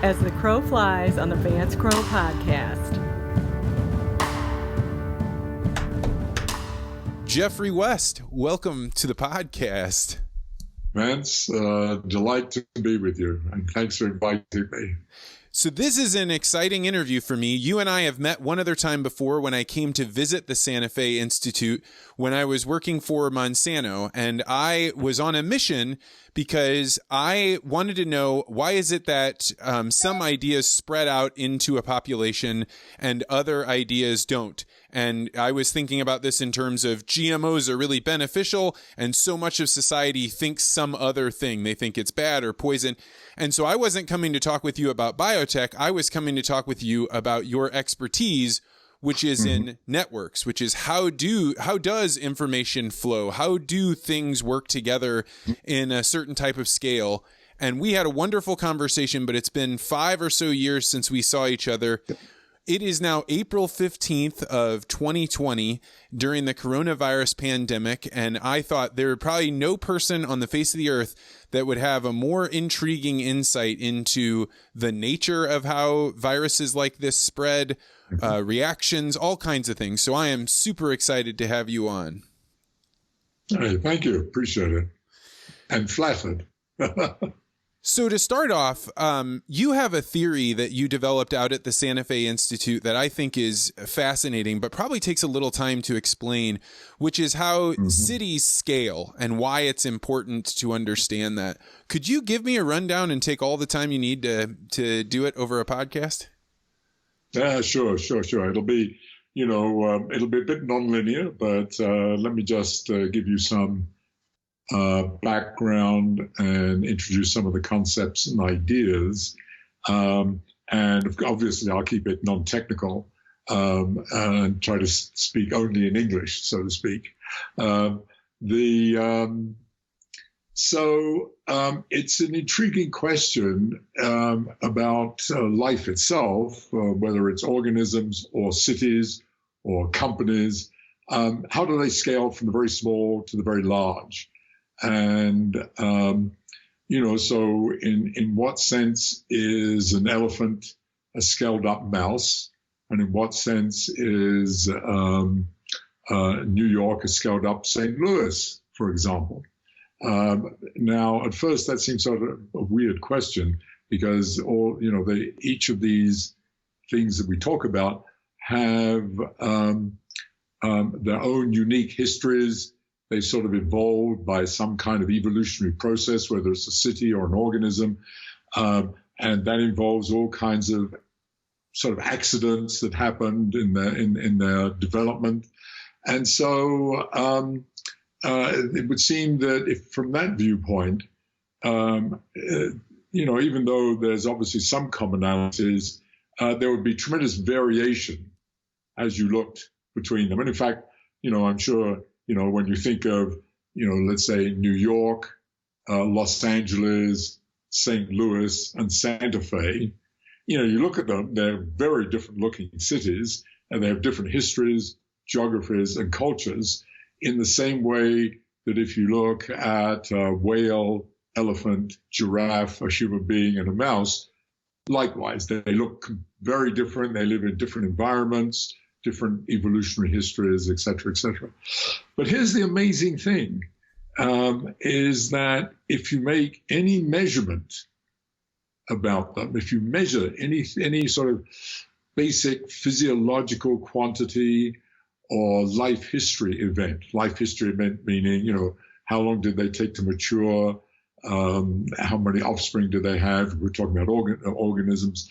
As the Crow Flies on the Vance Crow Podcast. Geoffrey West, welcome to the podcast. Vance, delight to be with you, and thanks for inviting me. So this is an exciting interview for me. You and I have met one other time before when I came to visit the Santa Fe Institute when I was working for Monsanto, and I was on a mission because I wanted to know, why is it that some ideas spread out into a population and other ideas don't? And I was thinking about this in terms of GMOs are really beneficial, and so much of society thinks some other thing. They think it's bad or poison. And so I wasn't coming to talk with you about biotech. I was coming to talk with you about your expertise, which is in networks, which is how does information flow? How do things work together in a certain type of scale? And we had a wonderful conversation, but it's been 5 or so years since we saw each other. It is now April 15th of 2020 during the coronavirus pandemic, and I thought there would probably no person on the face of the earth that would have a more intriguing insight into the nature of how viruses like this spread, reactions, all kinds of things. So I am super excited to have you on. Hey, thank you. Appreciate it. And flattered. So to start off, you have a theory that you developed out at the Santa Fe Institute that I think is fascinating, but probably takes a little time to explain, which is how cities scale and why it's important to understand that. Could you give me a rundown and take all the time you need to do it over a podcast? Yeah, sure. It'll be, it'll be a bit nonlinear, but let me just give you some background and introduce some of the concepts and ideas. And obviously I'll keep it non-technical and try to speak only in English, so to speak. It's an intriguing question about life itself, whether it's organisms or cities or companies. How do they scale from the very small to the very large? And, so in what sense is an elephant a scaled up mouse? And in what sense is New York a scaled up St. Louis, for example? Now, at first, that seems sort of a weird question because each of these things that we talk about have their own unique histories. They sort of evolved by some kind of evolutionary process, whether it's a city or an organism. And that involves all kinds of sort of accidents that happened in their development. And so it would seem that if from that viewpoint, even though there's obviously some commonalities, there would be tremendous variation as you looked between them. And in fact, I'm sure, when you think of, let's say New York, Los Angeles, St. Louis, and Santa Fe, you look at them, they're very different looking cities, and they have different histories, geographies, and cultures, in the same way that if you look at a whale, elephant, giraffe, a human being, and a mouse, likewise, they look very different. They live in different environments, different evolutionary histories, et cetera, et cetera. But here's the amazing thing, is that if you make any measurement about them, if you measure any sort of basic physiological quantity or life history event meaning, how long did they take to mature, how many offspring do they have, we're talking about organisms,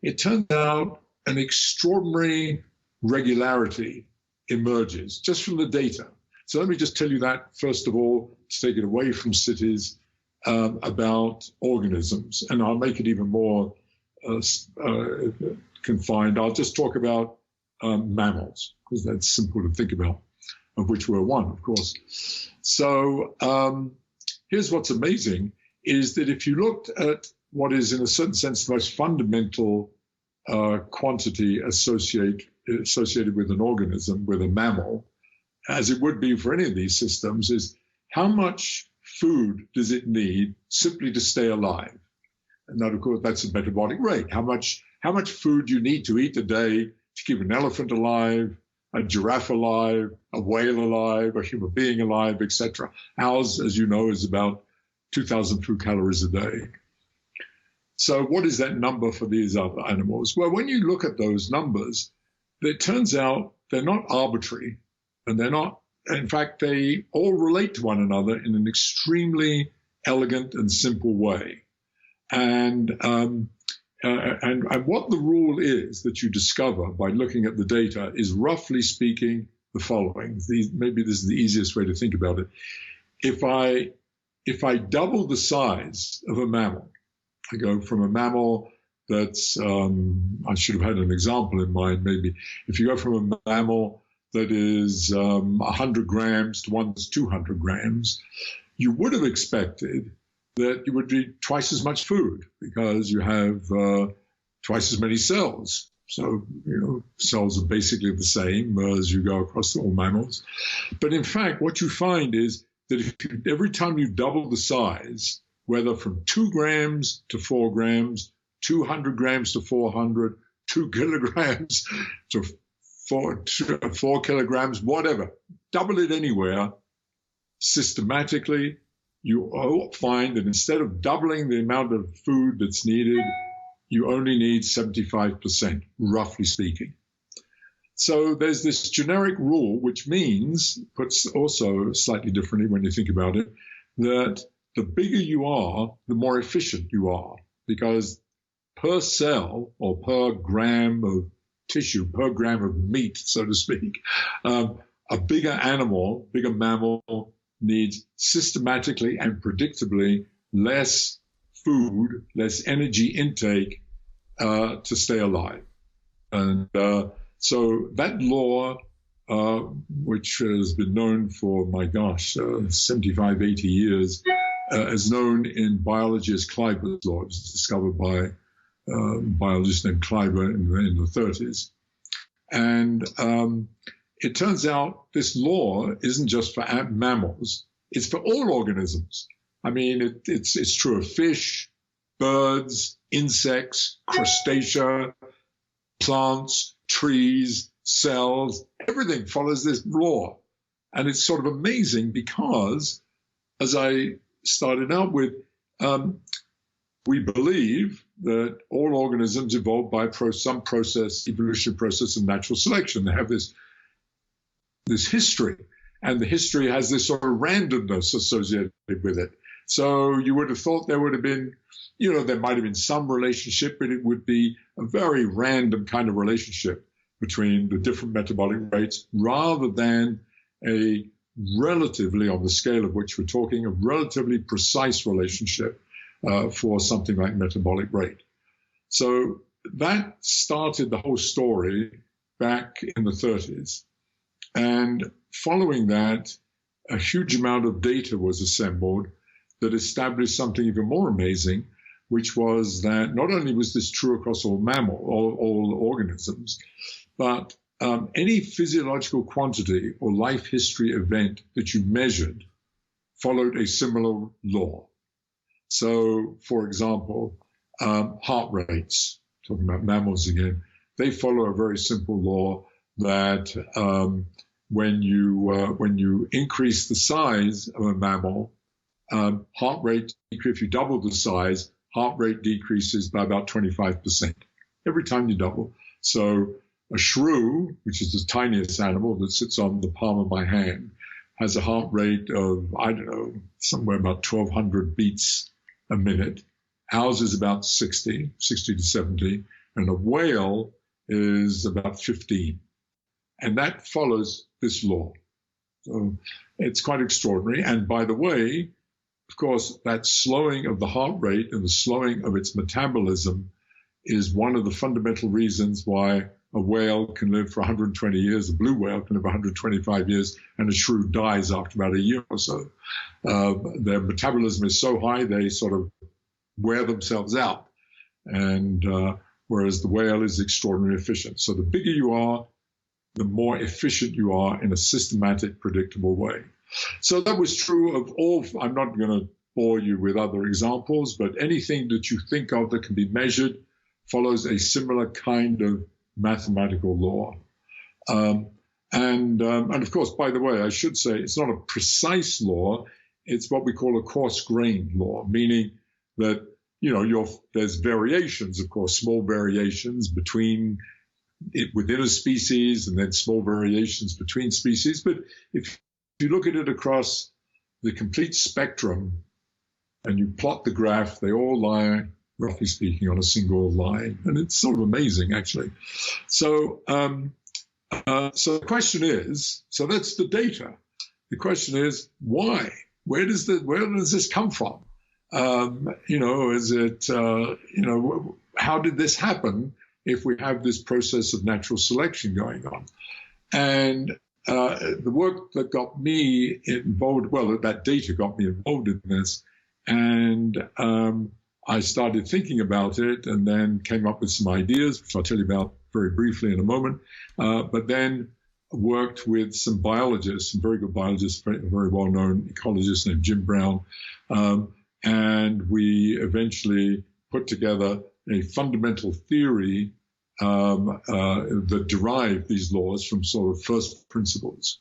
it turns out an extraordinary regularity emerges just from the data. So let me just tell you that, first of all, to take it away from cities, about organisms. And I'll make it even more confined. I'll just talk about mammals, because that's simple to think about, of which we're one, of course. So here's what's amazing, is that if you looked at what is, in a certain sense, the most fundamental quantity associated with an organism, with a mammal, as it would be for any of these systems, is how much food does it need simply to stay alive? And that, of course, that's the metabolic rate. How much food you need to eat a day to keep an elephant alive, a giraffe alive, a whale alive, a human being alive, etc. Ours, as you know, is about 2,000 food calories a day. So what is that number for these other animals? Well, when you look at those numbers, it turns out they're not arbitrary, and they're not, in fact, they all relate to one another in an extremely elegant and simple way. And what the rule is that you discover by looking at the data is, roughly speaking, the following. Maybe this is the easiest way to think about it. If I double the size of a mammal, I go from a mammal that's, I should have had an example in mind maybe. If you go from a mammal that is 100 grams to one that's 200 grams, you would have expected that you would eat twice as much food because you have twice as many cells. So, cells are basically the same as you go across all mammals. But in fact, what you find is that every time you double the size, whether from 2 grams to 4 grams, 200 grams to 400, 2 kilograms to 4 kilograms, whatever, double it anywhere, systematically, you find that instead of doubling the amount of food that's needed, you only need 75%, roughly speaking. So there's this generic rule, which means, puts also slightly differently when you think about it, that the bigger you are, the more efficient you are, because per cell or per gram of tissue, per gram of meat, so to speak, a bigger mammal needs systematically and predictably less food, less energy intake to stay alive. And so that law, which has been known for, 75, 80 years, is known in biology as Kleiber's law. It was discovered by a biologist named Kleiber in the 30s. And it turns out this law isn't just for mammals, it's for all organisms. I mean, it's true of fish, birds, insects, crustacea, plants, trees, cells, everything follows this law. And it's sort of amazing because, as I started out with, we believe that all organisms evolved by some evolutionary process of natural selection. They have this history, and the history has this sort of randomness associated with it. So you would have thought there would have been, there might have been some relationship, but it would be a very random kind of relationship between the different metabolic rates, rather than a relatively, on the scale of which we're talking, a relatively precise relationship for something like metabolic rate. So that started the whole story back in the 30s. And following that, a huge amount of data was assembled that established something even more amazing, which was that not only was this true across all organisms, but any physiological quantity or life history event that you measured followed a similar law. So, for example, heart rates, talking about mammals again, they follow a very simple law that when you increase the size of a mammal, heart rate, if you double the size, heart rate decreases by about 25% every time you double. So a shrew, which is the tiniest animal that sits on the palm of my hand, has a heart rate of, somewhere about 1,200 beats a minute. Ours is about 60 to 70, and a whale is about 15. And that follows this law. So it's quite extraordinary. And by the way, of course, that slowing of the heart rate and the slowing of its metabolism is one of the fundamental reasons why a whale can live for 120 years, a blue whale can live 125 years, and a shrew dies after about a year or so. Their metabolism is so high, they sort of wear themselves out. And whereas the whale is extraordinarily efficient. So the bigger you are, the more efficient you are in a systematic, predictable way. So that was true of all. I'm not going to bore you with other examples, but anything that you think of that can be measured follows a similar kind of mathematical law. And of course, by the way, I should say it's not a precise law. It's what we call a coarse-grained law, meaning that, there's variations, of course, small variations within a species and then small variations between species. But if you look at it across the complete spectrum and you plot the graph, they all lie, roughly speaking, on a single line. And it's sort of amazing, actually. So the question is, so that's the data. The question is, why? Where does this come from? Is it, how did this happen if we have this process of natural selection going on? And the work that got me involved, that data got me involved in this, and I started thinking about it and then came up with some ideas, which I'll tell you about very briefly in a moment, but then worked with some biologists, some very good biologists, a very well-known ecologist named Jim Brown, and we eventually put together a fundamental theory that derived these laws from sort of first principles.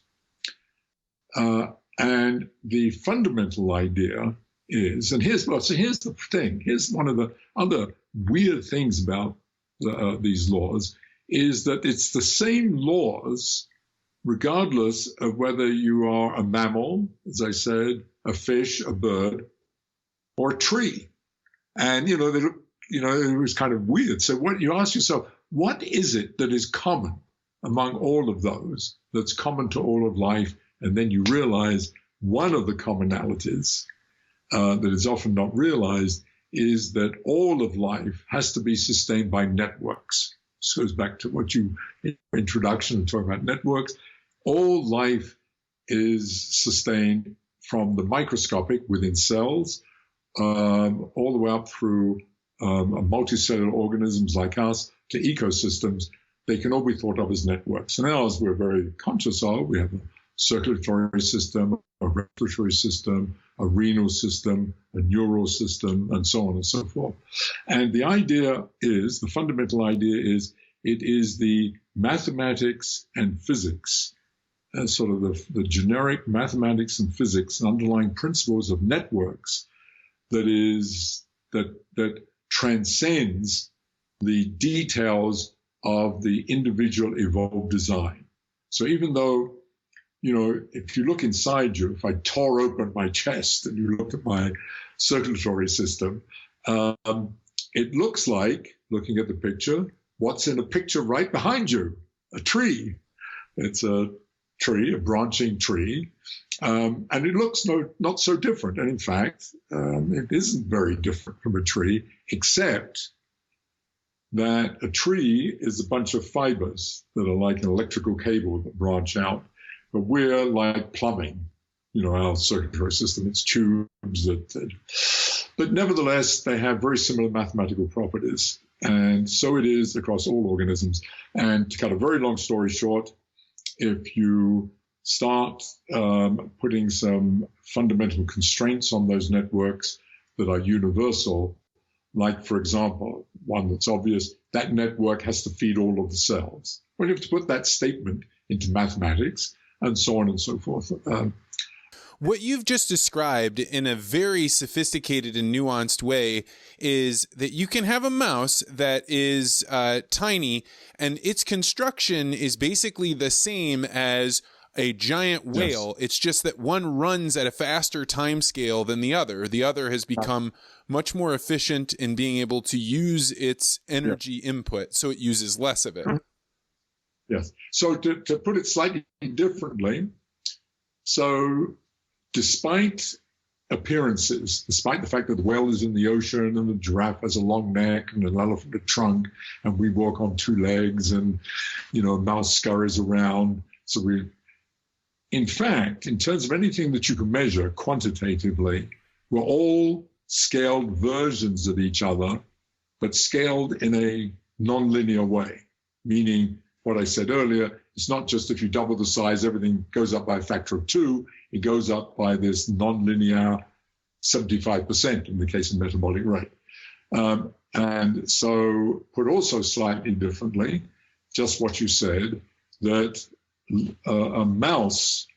And the fundamental idea is, and here's the thing, here's one of the other weird things about these laws, is that it's the same laws regardless of whether you are a mammal, as I said, a fish, a bird, or a tree. And, it was kind of weird. So what you ask yourself, what is it that is common among all of those, that's common to all of life? And then you realize one of the commonalities that is often not realized is that all of life has to be sustained by networks. This goes back to what you, in your introduction, talking about networks. All life is sustained from the microscopic within cells, all the way up through multicellular organisms like us to ecosystems. They can all be thought of as networks. And ours we're very conscious of. We have a circulatory system, a respiratory system, a renal system, a neural system, and so on and so forth. And the idea is, the fundamental idea is, it is the mathematics and physics, sort of the generic mathematics and physics and underlying principles of networks that transcends the details of the individual evolved design. So even though, if you look inside you, if I tore open my chest and you look at my circulatory system, it looks like, looking at the picture, what's in a picture right behind you, a tree. It's a tree, a branching tree, and it looks not so different. And in fact, it isn't very different from a tree, except that a tree is a bunch of fibers that are like an electrical cable that branch out. But we're like plumbing, our circulatory system. It's tubes but nevertheless, they have very similar mathematical properties. And so it is across all organisms. And to cut a very long story short, if you start putting some fundamental constraints on those networks that are universal, like, for example, one that's obvious, that network has to feed all of the cells. Well, you have to put that statement into mathematics, and so on and so forth. What you've just described in a very sophisticated and nuanced way is that you can have a mouse that is tiny, and its construction is basically the same as a giant whale. Yes. It's just that one runs at a faster time scale than the other. The other has become much more efficient in being able to use its energy input, so it uses less of it. Yes. So to put it slightly differently, so despite appearances, despite the fact that the whale is in the ocean and the giraffe has a long neck and an elephant a trunk, and we walk on two legs and, a mouse scurries around. So in fact, in terms of anything that you can measure quantitatively, we're all scaled versions of each other, but scaled in a nonlinear way, meaning what I said earlier, it's not just if you double the size, everything goes up by a factor of 2. It goes up by this nonlinear 75% in the case of metabolic rate. And so, put also slightly differently, just what you said, that a mouse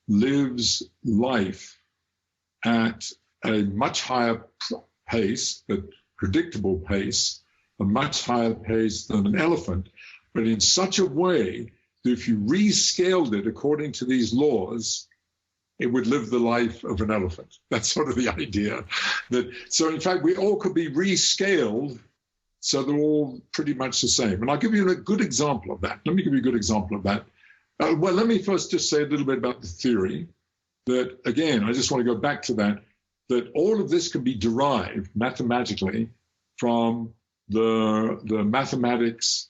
lives life at a much higher pace, a predictable pace, a much higher pace than an elephant, but in such a way that if you rescaled it according to these laws, it would live the life of an elephant. That's sort of the idea. So in fact, we all could be rescaled so they're all pretty much the same. And I'll give you a good example of that. Let me give you a good example of that. Well, let me first just say a little bit about the theory that, again, I just want to go back to that all of this can be derived mathematically from the mathematics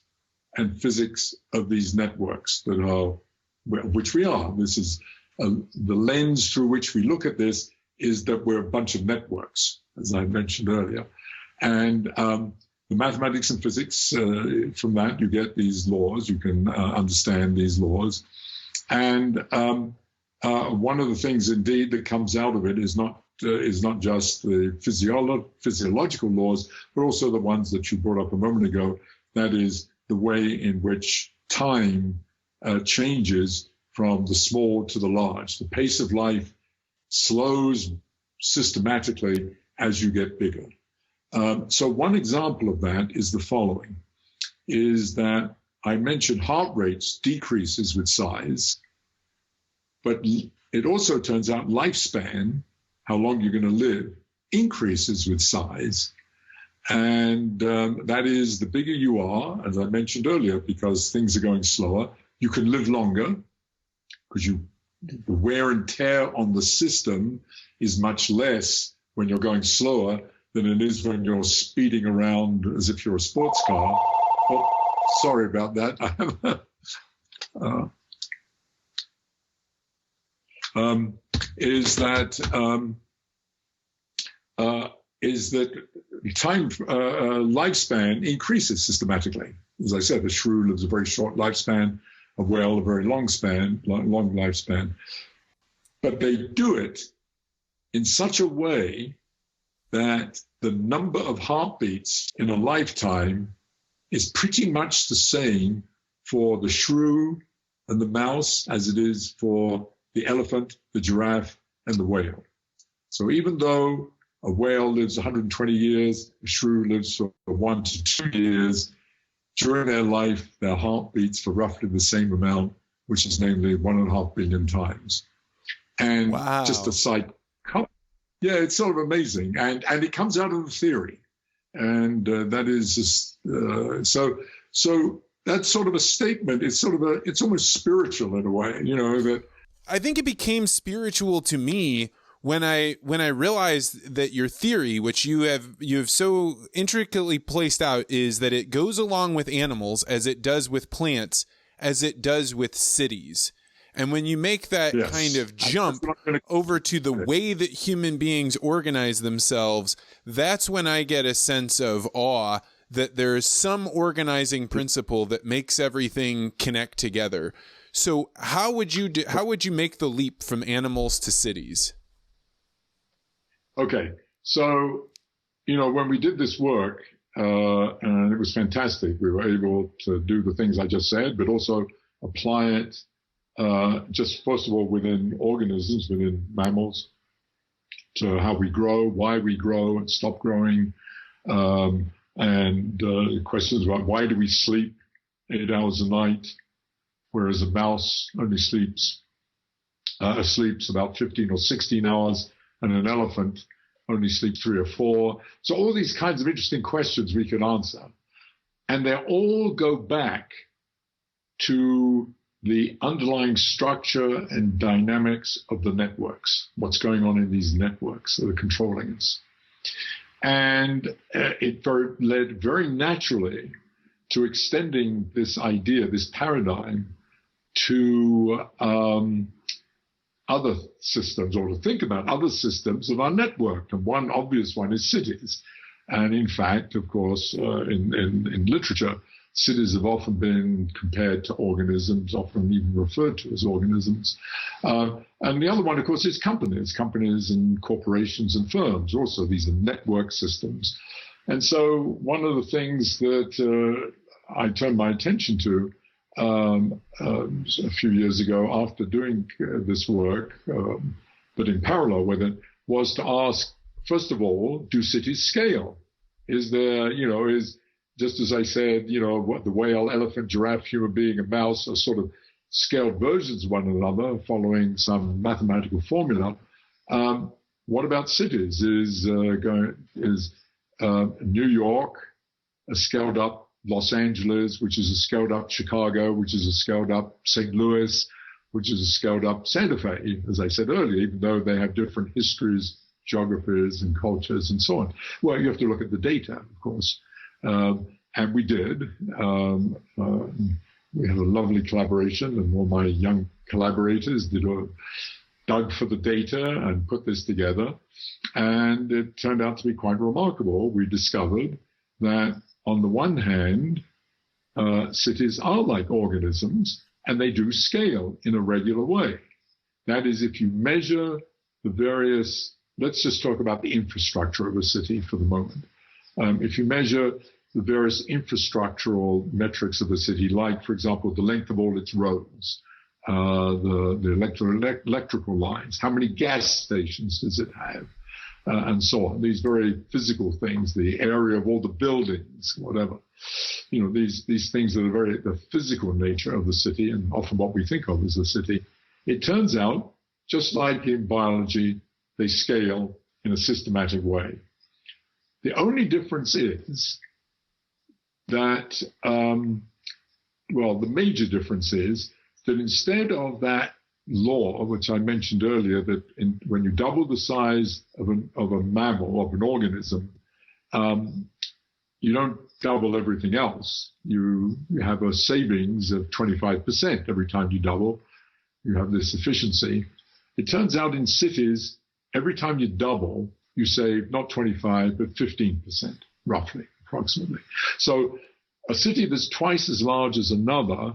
and physics of these networks that are, which we are. This is the lens through which we look at this is that we're a bunch of networks, as I mentioned earlier. And the mathematics and physics, from that you get these laws, you can understand these laws. And one of the things indeed that comes out of it is not just the physiological laws, but also the ones that you brought up a moment ago, that is the way in which time changes from the small to the large. The pace of life slows systematically as you get bigger. So one example of that is the following, is that I mentioned heart rates decreases with size, but it also turns out lifespan, how long you're going to live, increases with size. And that is, the bigger you are, as I mentioned earlier, because things are going slower, you can live longer because the wear and tear on the system is much less when you're going slower than it is when you're speeding around as if you're a sports car. Oh, sorry about that. Is that time lifespan increases systematically. As I said, a shrew lives a very short lifespan, a whale a very long lifespan. But they do it in such a way that the number of heartbeats in a lifetime is pretty much the same for the shrew and the mouse as it is for the elephant, the giraffe, and the whale. So even though a whale lives 120 years, a shrew lives for 1 to 2 years, during their life, their heart beats for roughly the same amount, which is namely 1.5 billion times. And wow. Just a side comment. Yeah, it's sort of amazing. And it comes out of the theory. And that is just, so that's sort of a statement. It's it's almost spiritual in a way, that. I think it became spiritual to me when I realized that your theory, which you have so intricately placed out, is that it goes along with animals as it does with plants, as it does with cities. And when you make that kind of jump over to the way that human beings organize themselves, that's when I get a sense of awe that there is some organizing principle that makes everything connect together. So how would you make the leap from animals to cities? Okay, so, when we did this work, and it was fantastic, we were able to do the things I just said, but also apply it just first of all within organisms, within mammals, to how we grow, why we grow and stop growing, and questions about why do we sleep 8 hours a night, whereas a mouse only sleeps about 15 or 16 hours, and an elephant only sleeps 3 or 4. So all these kinds of interesting questions we could answer. And they all go back to the underlying structure and dynamics of the networks, what's going on in these networks that are controlling us. And it led very naturally to extending this idea, this paradigm, to other systems, or to think about other systems of our network. And one obvious one is cities. And in fact, of course, in literature, cities have often been compared to organisms, often even referred to as organisms. And the other one, of course, is companies and corporations and firms. Also, these are network systems. And so one of the things that I turned my attention to a few years ago after doing this work, but in parallel with it, was to ask, first of all, do cities scale? Is there, is, just as I said, what the whale, elephant, giraffe, human being, and mouse are sort of scaled versions of one another following some mathematical formula. What about cities? Is New York a scaled up Los Angeles, which is a scaled up Chicago, which is a scaled up St. Louis, which is a scaled up Santa Fe, as I said earlier, even though they have different histories, geographies, and cultures, and so on. Well, you have to look at the data, of course. And we did. We had a lovely collaboration, and all my young collaborators dug for the data and put this together. And it turned out to be quite remarkable. We discovered that, on the one hand, cities are like organisms, and they do scale in a regular way. That is, if you measure the various, let's just talk about the infrastructure of a city for the moment. If you measure the various infrastructural metrics of a city, like, for example, the length of all its roads, the electrical lines, how many gas stations does it have, and so on. These very physical things, the area of all the buildings, whatever. These things that are the physical nature of the city, and often what we think of as a city. It turns out, just like in biology, they scale in a systematic way. The only difference is that, the major difference is that instead of that law, which I mentioned earlier, that when you double the size of a mammal, of an organism, you don't double everything else. You have a savings of 25% every time you double. You have this efficiency. It turns out in cities, every time you double, you save not 25, but 15%, roughly, approximately. So a city that's twice as large as another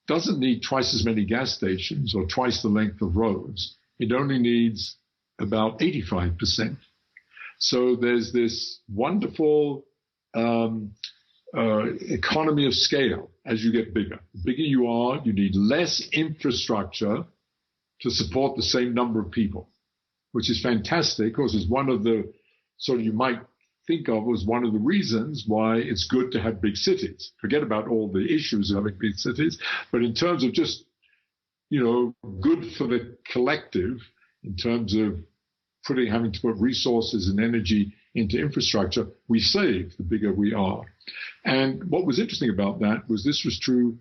doesn't need twice as many gas stations or twice the length of roads. It only needs about 85%. So there's this wonderful economy of scale as you get bigger. The bigger you are, you need less infrastructure to support the same number of people, which is fantastic, because it's one of the, sort of you might think of as one of the reasons why it's good to have big cities. Forget about all the issues of having big cities, but in terms of just, good for the collective, in terms of having to put resources and energy into infrastructure, we save the bigger we are. And what was interesting about that was this was true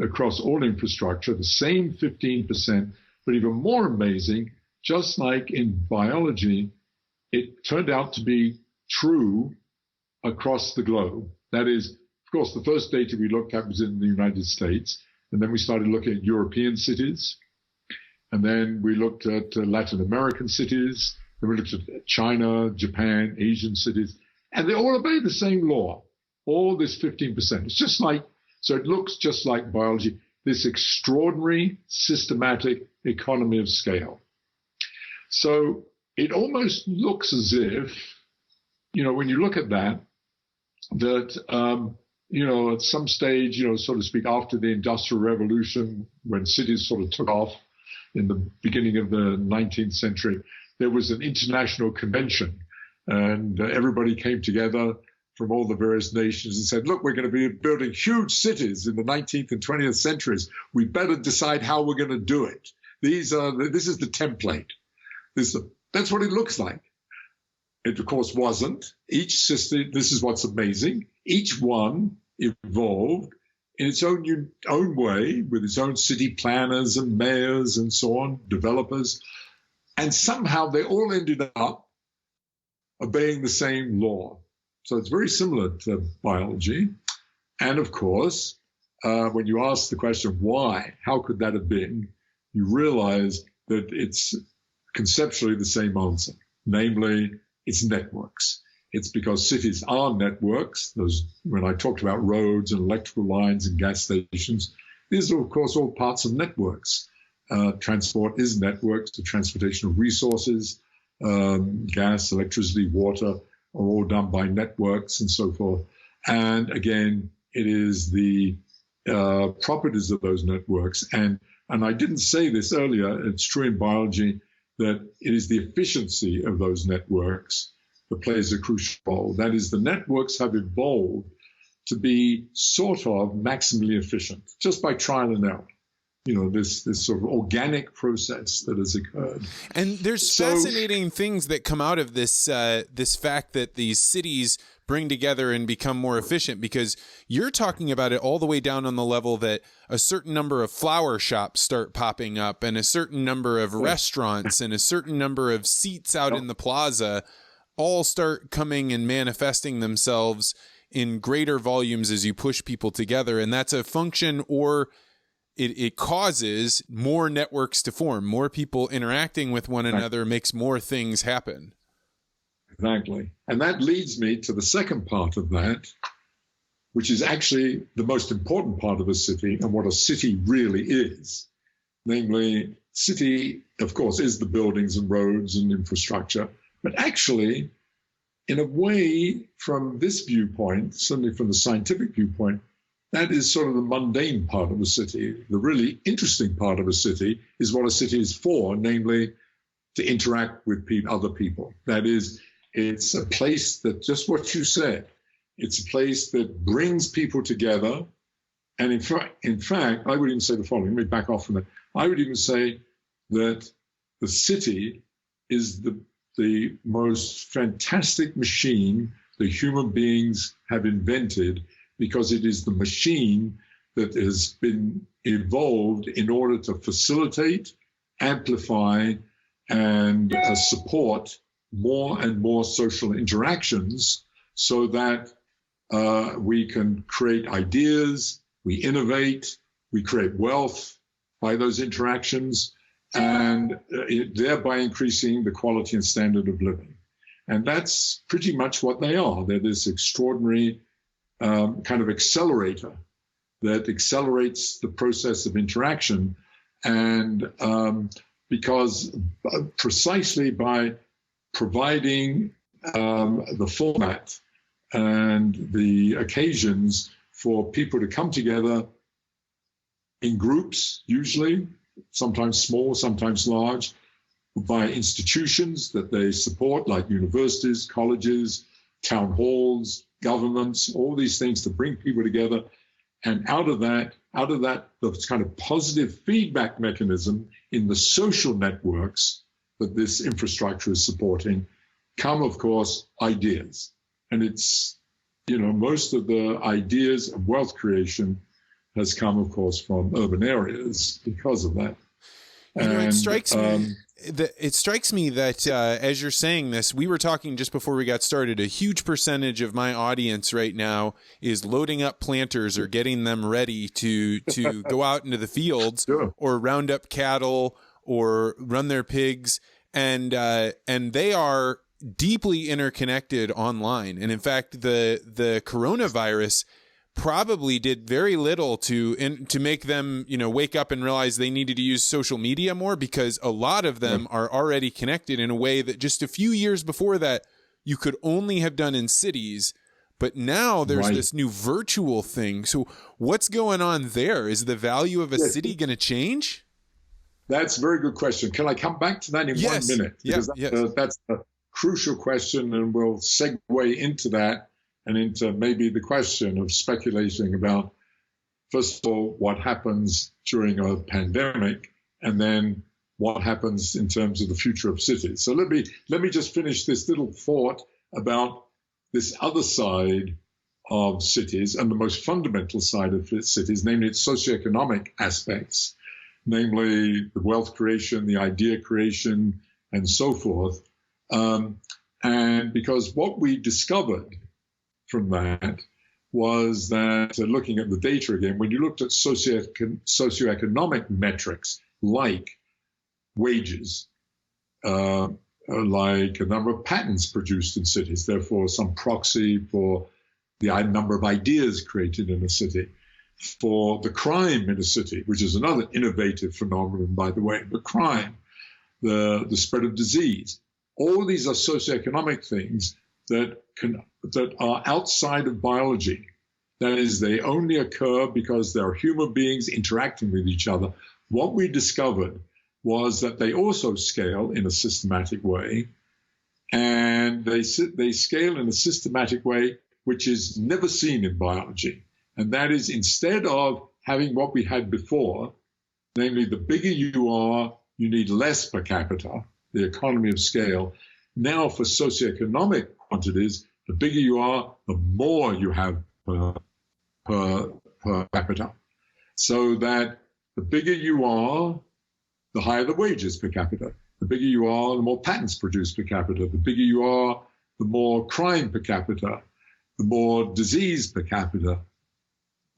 across all infrastructure, the same 15%, but even more amazing, just like in biology, it turned out to be true across the globe. That is, of course, the first data we looked at was in the United States, and then we started looking at European cities, and then we looked at Latin American cities, then we looked at China, Japan, Asian cities, and they all obey the same law, all this 15%. It's just like, so it looks just like biology, this extraordinary systematic economy of scale. So it almost looks as if, when you look at that, at some stage, so to speak, after the Industrial Revolution, when cities sort of took off in the beginning of the 19th century, there was an international convention, and everybody came together from all the various nations and said, look, we're going to be building huge cities in the 19th and 20th centuries. We better decide how we're going to do it. This is the template. That's what it looks like. It, of course, wasn't. Each system, this is what's amazing, each one evolved in its own way, with its own city planners and mayors and so on, developers. And somehow they all ended up obeying the same law. So it's very similar to biology. And of course, when you ask the question, why, how could that have been, you realize that it's conceptually the same answer, namely, it's networks. It's because cities are networks. When I talked about roads and electrical lines and gas stations, these are, of course, all parts of networks. Transport is networks. The transportation of resources, gas, electricity, water, are all done by networks and so forth. And again, it is the properties of those networks. And I didn't say this earlier, it's true in biology, that it is the efficiency of those networks that plays a crucial role. That is, the networks have evolved to be sort of maximally efficient, just by trial and error. This sort of organic process that has occurred. And there's fascinating things that come out of this this fact that these cities bring together and become more efficient, because you're talking about it all the way down on the level that a certain number of flower shops start popping up and a certain number of restaurants and a certain number of seats out in the plaza all start coming and manifesting themselves in greater volumes as you push people together. And that's a function, or it causes more networks to form. More people interacting with one another makes more things happen. Exactly. And that leads me to the second part of that, which is actually the most important part of a city and what a city really is. Namely, city, of course, is the buildings and roads and infrastructure. But actually, in a way, from this viewpoint, certainly from the scientific viewpoint, that is sort of the mundane part of a city. The really interesting part of a city is what a city is for, namely to interact with other people. That is, it's a place that, just what you said, it's a place that brings people together. And in fact, I would even say the following. Let me back off from that. I would even say that the city is the most fantastic machine that human beings have invented, because it is the machine that has been evolved in order to facilitate, amplify, and support more and more social interactions, so that we can create ideas, we innovate, we create wealth by those interactions, and thereby increasing the quality and standard of living. And that's pretty much what they are. They're this extraordinary kind of accelerator that accelerates the process of interaction. And because precisely by providing the format and the occasions for people to come together in groups, usually, sometimes small, sometimes large, by institutions that they support, like universities, colleges, town halls, governments, all these things to bring people together. And out of that, the kind of positive feedback mechanism in the social networks that this infrastructure is supporting come, of course, ideas. And it's, most of the ideas of wealth creation has come, of course, from urban areas because of that. It strikes me that as you're saying this, we were talking just before we got started, a huge percentage of my audience right now is loading up planters or getting them ready to go out into the fields or round up cattle or run their pigs. And they are deeply interconnected online. And in fact, the coronavirus probably did very little to make them, wake up and realize they needed to use social media more, because a lot of them are already connected in a way that just a few years before that you could only have done in cities. But now there's this new virtual thing. So what's going on there? Is the value of a city going to change? That's a very good question. Can I come back to that in 1 minute? Because that's a crucial question, and we'll segue into that and into maybe the question of speculating about, first of all, what happens during a pandemic, and then what happens in terms of the future of cities. So let me just finish this little thought about this other side of cities, and the most fundamental side of cities, namely its socioeconomic aspects, namely the wealth creation, the idea creation, and so forth. And because what we discovered from that was that, looking at the data again, when you looked at socioeconomic metrics like wages, like a number of patents produced in cities, therefore some proxy for the number of ideas created in a city, for the crime in a city, which is another innovative phenomenon, by the way, the crime, the spread of disease. All these are socioeconomic things that are outside of biology. That is, they only occur because there are human beings interacting with each other. What we discovered was that they also scale in a systematic way, and they scale in a systematic way which is never seen in biology. And that is, instead of having what we had before, namely the bigger you are, you need less per capita, the economy of scale. Now for socioeconomic quantities, the bigger you are, the more you have per capita. So that the bigger you are, the higher the wages per capita. The bigger you are, the more patents produced per capita. The bigger you are, the more crime per capita, the more disease per capita,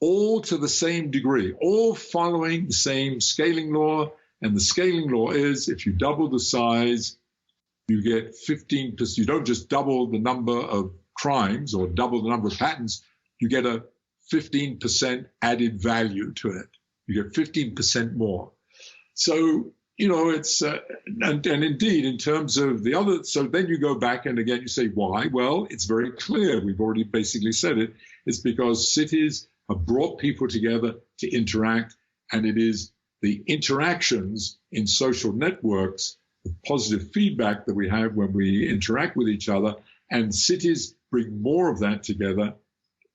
all to the same degree, all following the same scaling law. And the scaling law is, if you double the size, you get 15%. You don't just double the number of crimes or double the number of patents, you get a 15% added value to it. You get 15% more. So, it's, and indeed, in terms of the other, so then you go back and again, you say, why? Well, it's very clear. We've already basically said it. It's because cities have brought people together to interact, and it is the interactions in social networks, the positive feedback that we have when we interact with each other, and cities bring more of that together,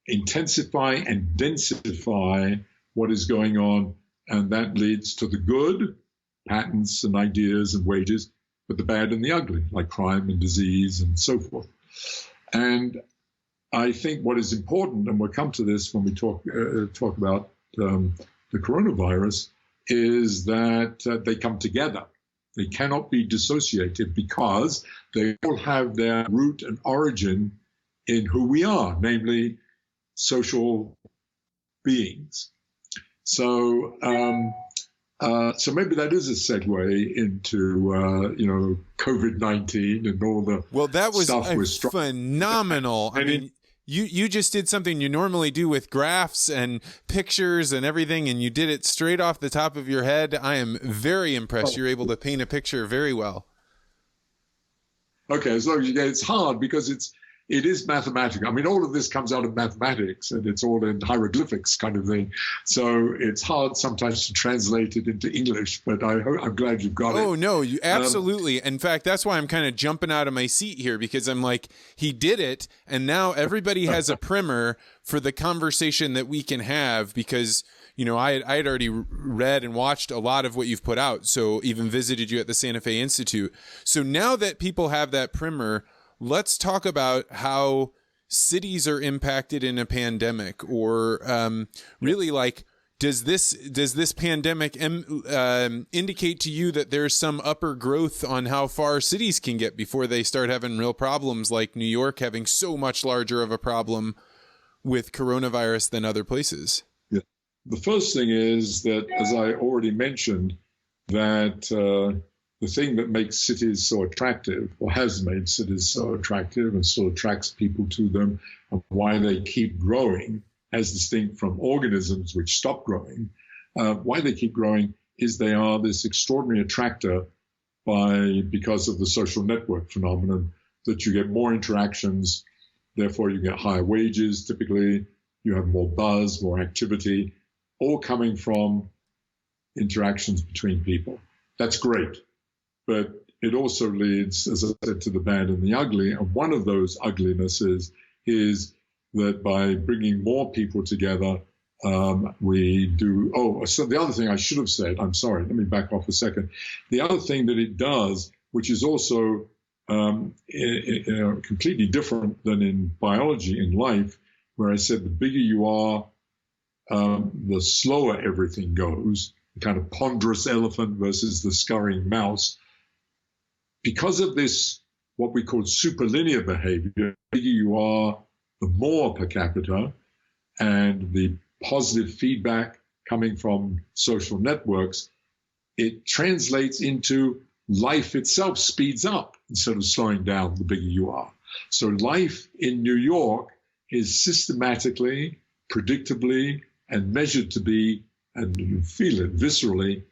intensify and densify what is going on, and that leads to the good, patents and ideas and wages, but the bad and the ugly, like crime and disease and so forth. And I think what is important, and we'll come to this when we talk about the coronavirus, is that they come together. They cannot be dissociated because they all have their root and origin in who we are, namely social beings. So, so maybe that is a segue into COVID-19 and all the that was stuff phenomenal. I mean, you just did something you normally do with graphs and pictures and everything, and you did it straight off the top of your head. I am very impressed. You're able to paint a picture very well. Okay, so it's hard because it is mathematical. I mean, all of this comes out of mathematics, and it's all in hieroglyphics kind of thing. So it's hard sometimes to translate it into English, but I'm glad you've got it. Oh, no, you absolutely. In fact, that's why I'm kind of jumping out of my seat here, because I'm like, he did it, and now everybody has a primer for the conversation that we can have, because I had already read and watched a lot of what you've put out, so even visited you at the Santa Fe Institute. So now that people have that primer, let's talk about how cities are impacted in a pandemic, or really, like, does this pandemic indicate to you that there's some upper growth on how far cities can get before they start having real problems, like New York having so much larger of a problem with coronavirus than other places? Yeah. The first thing is that, as I already mentioned, that the thing that makes cities so attractive, or has made cities so attractive and still attracts people to them, and why they keep growing, as distinct from organisms which stop growing, why they keep growing is they are this extraordinary attractor because of the social network phenomenon, that you get more interactions, therefore you get higher wages, typically you have more buzz, more activity, all coming from interactions between people. That's great. But it also leads, as I said, to the bad and the ugly. And one of those uglinesses is that by bringing more people together, we do. Oh, so the other thing I should have said, I'm sorry, let me back off a second. The other thing that it does, which is also completely different than in biology, in life, where I said the bigger you are, the slower everything goes, the kind of ponderous elephant versus the scurrying mouse. Because of this, what we call superlinear behavior, the bigger you are, the more per capita, and the positive feedback coming from social networks, it translates into life itself speeds up instead of slowing down the bigger you are. So life in New York is systematically, predictably, and measured to be, and you feel it viscerally,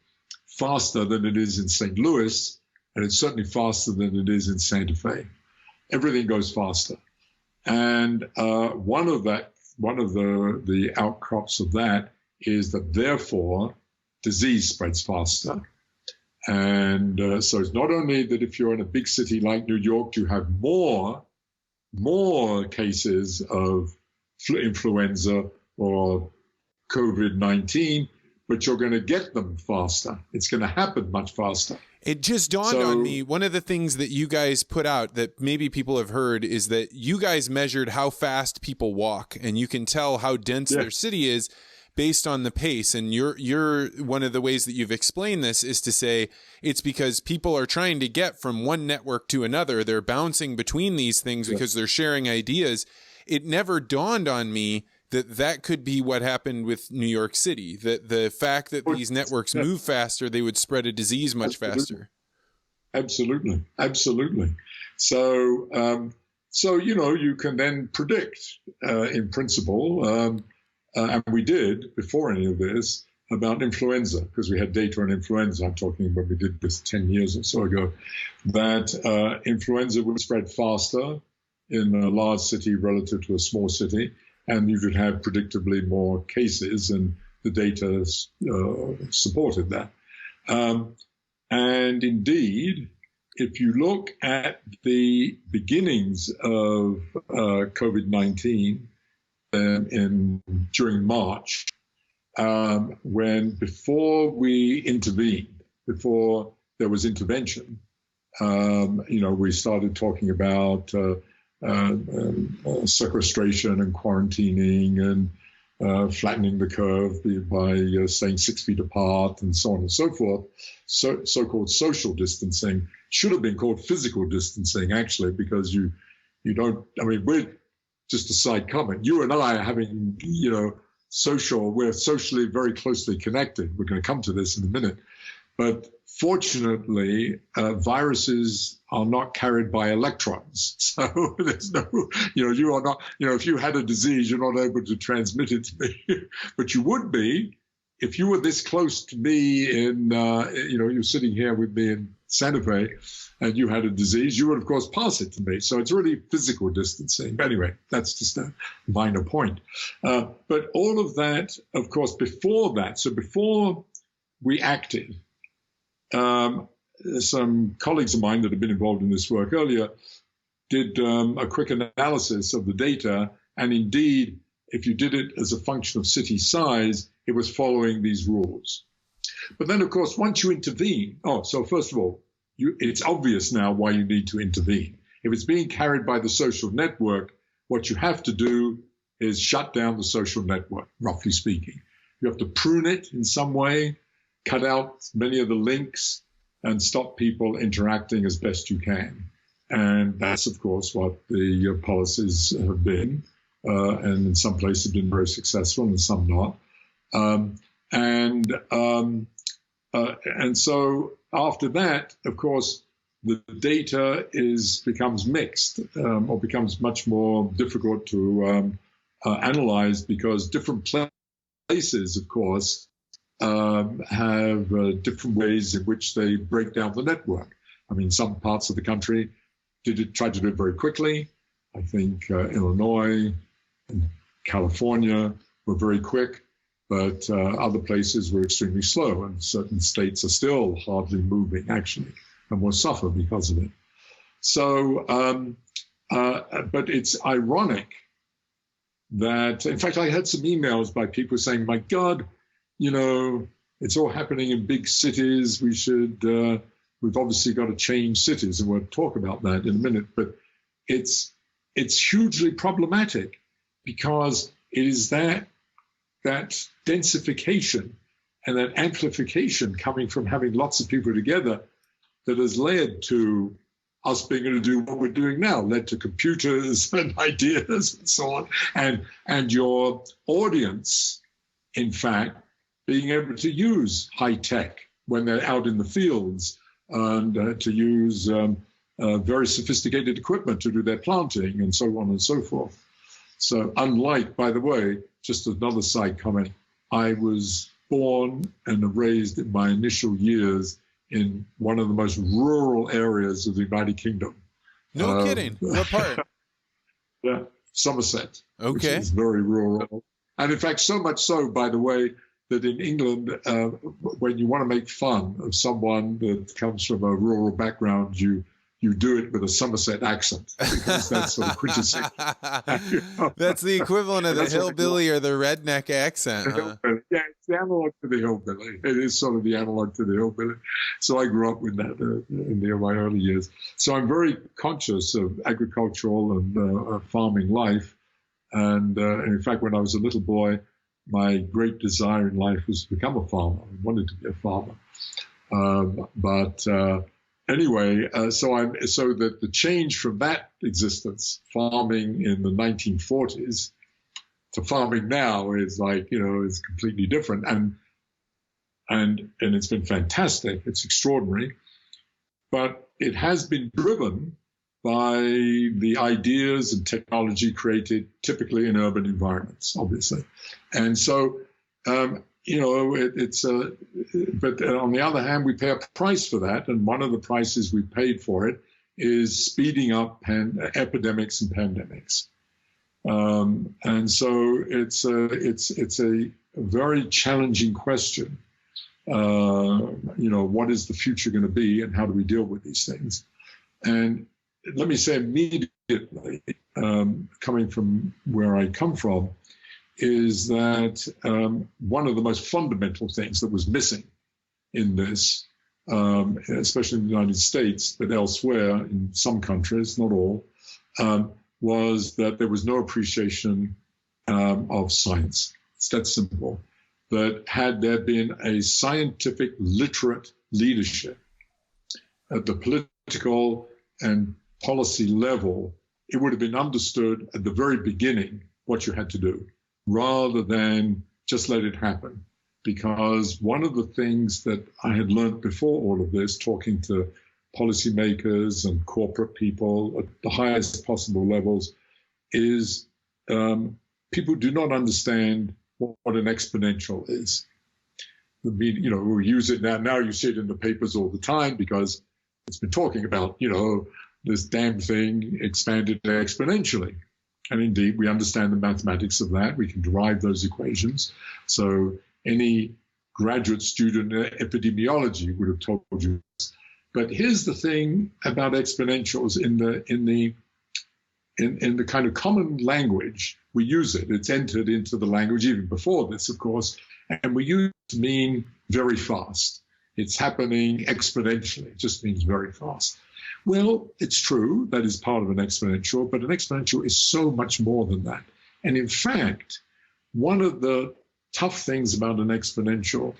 faster than it is in St. Louis, and it's certainly faster than it is in Santa Fe. Everything goes faster. And one of the outcrops of that is that therefore disease spreads faster. And so it's not only that if you're in a big city like New York, you have more cases of influenza or COVID-19, but you're going to get them faster. It's going to happen much faster. It just dawned on me, one of the things that you guys put out that maybe people have heard is that you guys measured how fast people walk, and you can tell how dense their city is based on the pace. And you're one of the ways that you've explained this is to say it's because people are trying to get from one network to another. They're bouncing between these things because they're sharing ideas. It never dawned on me that could be what happened with New York City, that the fact that these networks move faster, they would spread a disease much faster. Absolutely. So, you can then predict, in principle, and we did before any of this, about influenza, because we had data on influenza. I'm talking when we did this 10 years or so ago, that influenza would spread faster in a large city relative to a small city, and you could have predictably more cases, and the data supported that. And indeed, if you look at the beginnings of COVID-19 during March, before we intervened, before there was intervention, we started talking about sequestration and quarantining and flattening the curve by staying 6 feet apart and so on and so forth. So-called social distancing should have been called physical distancing, actually, because you don't, we're just a side comment. You and I are having, we're socially very closely connected. We're going to come to this in a minute. But fortunately, viruses are not carried by electrons. So there's no, you are not, if you had a disease, you're not able to transmit it to me. But you would be if you were this close to me you're sitting here with me in Santa Fe and you had a disease, you would, of course, pass it to me. So it's really physical distancing. But anyway, that's just a minor point. But all of that, of course, before that, so before we acted, some colleagues of mine that have been involved in this work earlier did a quick analysis of the data. And indeed, if you did it as a function of city size, it was following these rules. But then, of course, once you intervene, so first of all, it's obvious now why you need to intervene. If it's being carried by the social network, what you have to do is shut down the social network, roughly speaking. You have to prune it in some way, cut out many of the links, and stop people interacting as best you can. And that's, of course, what the policies have been. And in some places have been very successful and some not. And so after that, of course, the data becomes mixed or becomes much more difficult to analyze because different places, of course, have different ways in which they break down the network. Some parts of the country tried to do it very quickly. I think Illinois and California were very quick, but other places were extremely slow, and certain states are still hardly moving, actually, and will suffer because of it. So, but it's ironic that, in fact, I had some emails by people saying, my God, it's all happening in big cities. We've obviously got to change cities, and we'll talk about that in a minute. But it's hugely problematic because it is that densification and that amplification coming from having lots of people together that has led to us being able to do what we're doing now, led to computers and ideas and so on, and your audience, in fact, being able to use high tech when they're out in the fields and to use very sophisticated equipment to do their planting and so on and so forth. So unlike, by the way, just another side comment, I was born and raised in my initial years in one of the most rural areas of the United Kingdom. No kidding. What part? Yeah, Somerset, which Okay. is very rural. And in fact, so much so, by the way, that in England, when you want to make fun of someone that comes from a rural background, you do it with a Somerset accent, because that's sort of quintessential. That's the equivalent of the hillbilly or the redneck accent. Huh? Yeah, it's the analog to the hillbilly. It is sort of the analog to the hillbilly. So I grew up with that in my early years. So I'm very conscious of agricultural and farming life. And in fact, when I was a little boy, my great desire in life was to become a farmer. I wanted to be a farmer. Anyway, so that the change from that existence, farming in the 1940s, to farming now is is completely different, and it's been fantastic. It's extraordinary, but it has been driven by the ideas and technology created typically in urban environments, obviously, and so. But on the other hand, we pay a price for that, and one of the prices we paid for it is speeding up epidemics and pandemics. And so it's a very challenging question. What is the future going to be, and how do we deal with these things? And let me say immediately, coming from where I come from, is that one of the most fundamental things that was missing in this, especially in the United States, but elsewhere in some countries, not all, was that there was no appreciation of science. It's that simple. That had there been a scientific, literate leadership at the political and policy level, it would have been understood at the very beginning what you had to do, rather than just let it happen. Because one of the things that I had learned before all of this, talking to policymakers and corporate people at the highest possible levels, is people do not understand what an exponential is. We use it now. Now you see it in the papers all the time because it's been talking about, this damn thing expanded exponentially. And indeed, we understand the mathematics of that. We can derive those equations. So any graduate student in epidemiology would have told you this. But here's the thing about exponentials in the kind of common language, we use it. It's entered into the language even before this, of course, and we use it to mean very fast. It's happening exponentially. It just means very fast. Well, it's true, that is part of an exponential, but an exponential is so much more than that. And in fact, one of the tough things about an exponential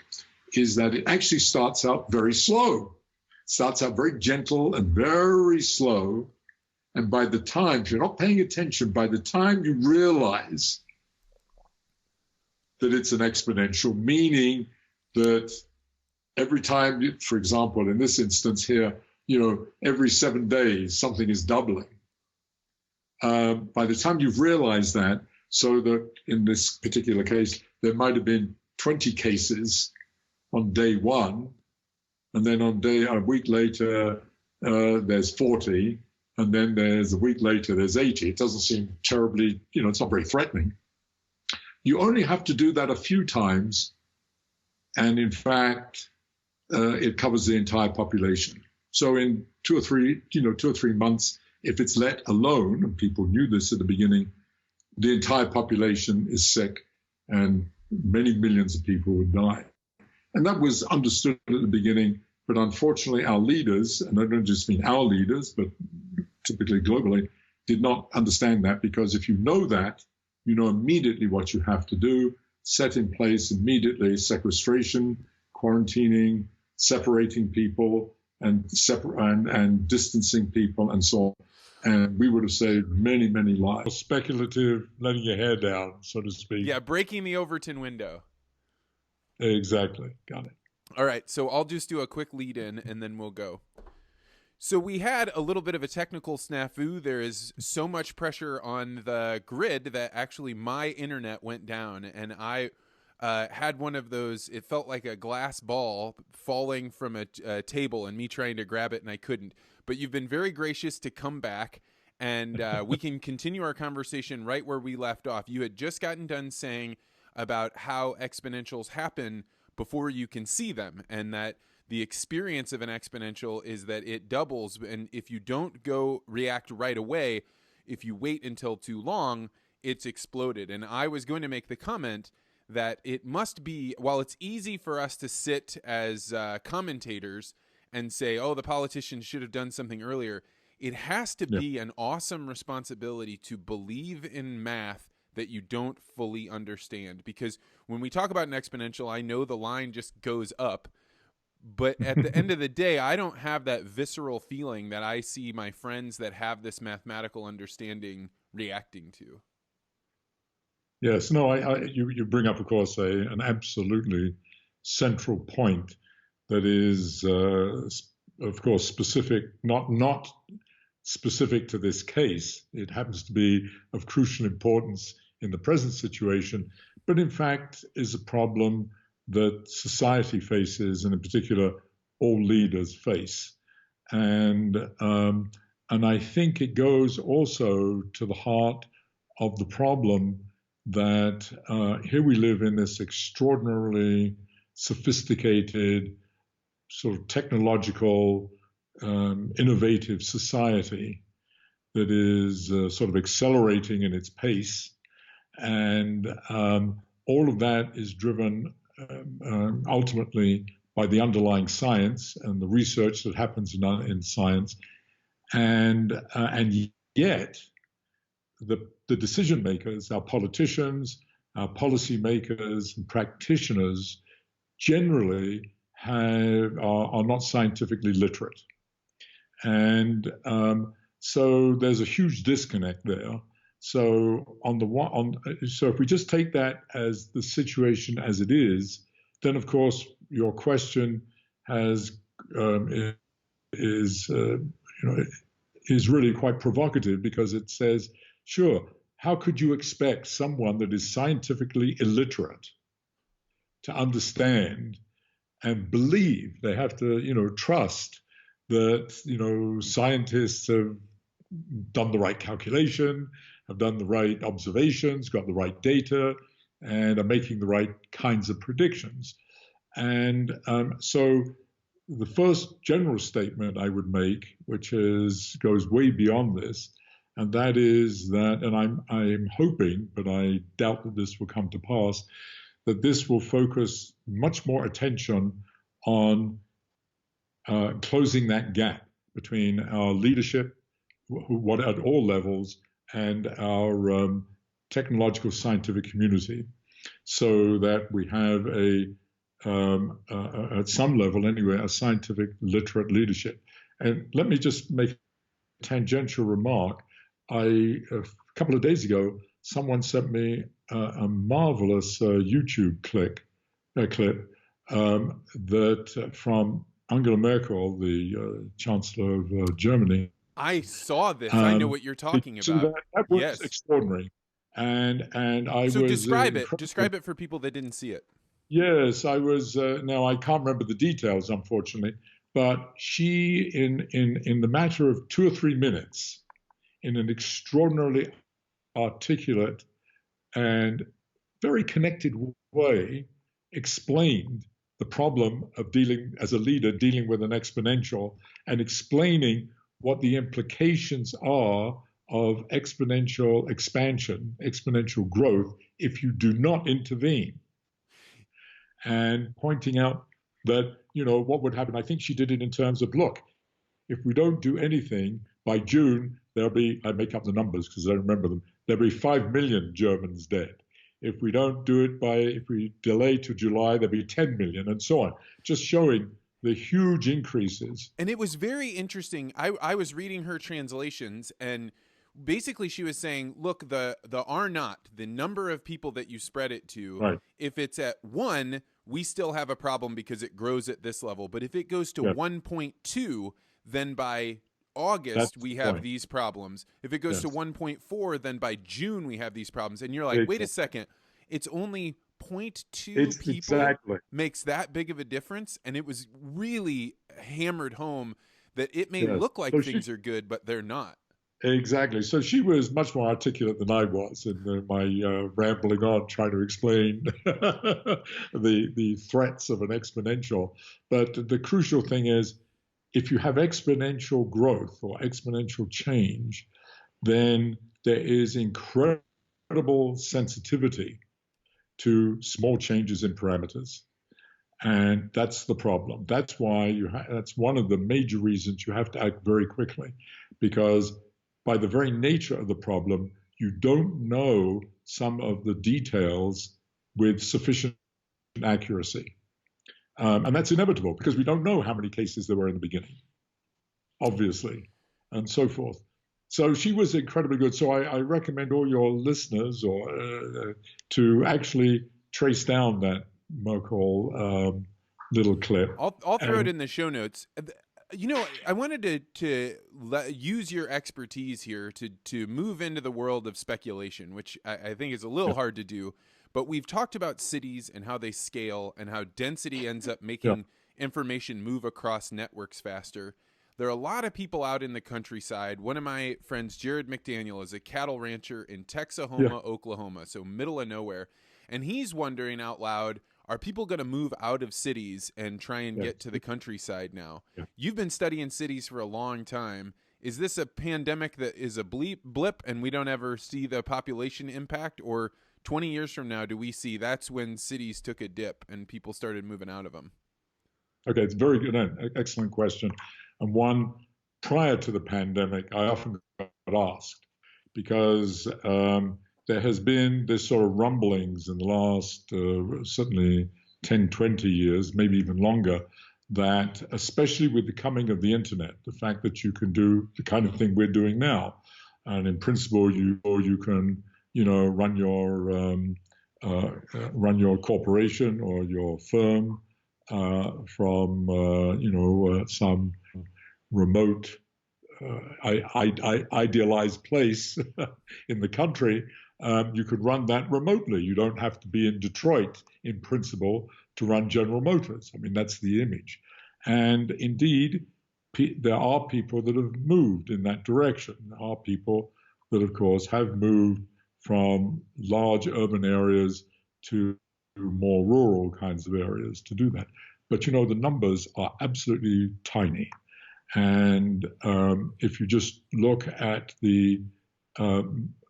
is that it actually starts out very slow. It starts out very gentle and very slow. And by the time, if you're not paying attention, by the time you realize that it's an exponential, meaning that every time, for example, in this instance here, every 7 days, something is doubling. By the time you've realized that, so that in this particular case, there might have been 20 cases on day one, and then a week later, there's 40, and then there's a week later, there's 80. It doesn't seem terribly, it's not very threatening. You only have to do that a few times, and in fact, it covers the entire population. So in 2 or 3 months, if it's let alone, and people knew this at the beginning, the entire population is sick and many millions of people would die. And that was understood at the beginning, but unfortunately our leaders, and I don't just mean our leaders, but typically globally, did not understand that, because if you know that, you know immediately what you have to do, set in place immediately sequestration, quarantining, separating people, and distancing people, and so on. And we would have saved many, many lives. Speculative, letting your hair down, so to speak. Yeah, breaking the Overton window. Exactly. Got it. All right, so I'll just do a quick lead in and then we'll go. So we had a little bit of a technical snafu. There is so much pressure on the grid that actually my internet went down, and I had one of those. It felt like a glass ball falling from a table, and me trying to grab it, and I couldn't. But you've been very gracious to come back, and we can continue our conversation right where we left off. You had just gotten done saying about how exponentials happen before you can see them, and that the experience of an exponential is that it doubles, and if you don't go react right away, if you wait until too long, it's exploded. And I was going to make the comment that it must be, while it's easy for us to sit as commentators and say, oh, the politicians should have done something earlier, it has to be an awesome responsibility to believe in math that you don't fully understand. Because when we talk about an exponential, I know the line just goes up. But at the end of the day, I don't have that visceral feeling that I see my friends that have this mathematical understanding reacting to. Yes, no, you bring up, of course, an absolutely central point that is, of course, specific, not specific to this case. It happens to be of crucial importance in the present situation, but in fact is a problem that society faces, and in particular, all leaders face. And I think it goes also to the heart of the problem that here we live in this extraordinarily sophisticated, sort of technological, innovative society that is sort of accelerating in its pace. And all of that is driven ultimately by the underlying science and the research that happens in science, and yet the decision makers, our politicians, our policy makers, and practitioners generally are not scientifically literate, and so there's a huge disconnect there. So so if we just take that as the situation as it is, then of course your question is really quite provocative, because it says, sure, how could you expect someone that is scientifically illiterate to understand and believe? They have to trust that scientists have done the right calculation, have done the right observations, got the right data, and are making the right kinds of predictions. And so the first general statement I would make, which goes way beyond this, and that is that, and I'm hoping, but I doubt that this will come to pass, that this will focus much more attention on closing that gap between our leadership, what at all levels, and our technological scientific community, so that we have at some level anyway, a scientific literate leadership. And let me just make a tangential remark. A couple of days ago, someone sent me a marvelous YouTube clip that from Angela Merkel, the Chancellor of Germany. I saw this. I know what you're talking about. So that was yes. extraordinary. And I was... So describe it. Describe it for people that didn't see it. Yes, I was... now, I can't remember the details, unfortunately, but she, in the matter of 2 or 3 minutes, in an extraordinarily articulate and very connected way, explained the problem of dealing, as a leader, dealing with an exponential, and explaining what the implications are of exponential expansion, exponential growth, if you do not intervene. And pointing out that, what would happen. I think she did it in terms of, look, if we don't do anything, by June, there'll be, I make up the numbers because I don't remember them, there'll be 5 million Germans dead. If we don't do it if we delay to July, there'll be 10 million, and so on. Just showing the huge increases. And it was very interesting. I was reading her translations, and basically she was saying, look, the R naught, the number of people that you spread it to, right. If it's at 1, we still have a problem because it grows at this level. But if it goes to 1.2, then by August we have these problems. If it goes to 1.4, then by June we have these problems. And you're like, wait a second, it's only 0.2 people makes that big of a difference. And it was really hammered home that it may look like things are good, but they're not. Exactly. So she was much more articulate than I was in my rambling on trying to explain the threats of an exponential. But the crucial thing is, if you have exponential growth or exponential change, then there is incredible sensitivity to small changes in parameters. And that's the problem. That's why that's one of the major reasons you have to act very quickly, because by the very nature of the problem, you don't know some of the details with sufficient accuracy. And that's inevitable because we don't know how many cases there were in the beginning, obviously, and so forth. So she was incredibly good. So I recommend all your listeners to actually trace down that Merkel little clip. I'll throw it in the show notes. You know, I wanted to use your expertise here to move into the world of speculation, which I think is a little hard to do. But we've talked about cities and how they scale and how density ends up making information move across networks faster. There are a lot of people out in the countryside. One of my friends, Jared McDaniel, is a cattle rancher in Texahoma, Oklahoma, so middle of nowhere. And he's wondering out loud, are people going to move out of cities and try and get to the countryside now? You've been studying cities for a long time. Is this a pandemic that is a blip and we don't ever see the population impact? Or 20 years from now, do we see that's when cities took a dip and people started moving out of them? Okay, it's very good. Excellent question. And one, prior to the pandemic, I often got asked because there has been this sort of rumblings in the last certainly 10, 20 years, maybe even longer, that especially with the coming of the internet, the fact that you can do the kind of thing we're doing now, and in principle, you can, run your corporation or your firm from, some remote, idealized place in the country. You could run that remotely. You don't have to be in Detroit, in principle, to run General Motors. I mean, that's the image. And indeed, there are people that have moved in that direction. There are people that, of course, have moved from large urban areas to more rural kinds of areas to do that. But, the numbers are absolutely tiny. And if you just look at the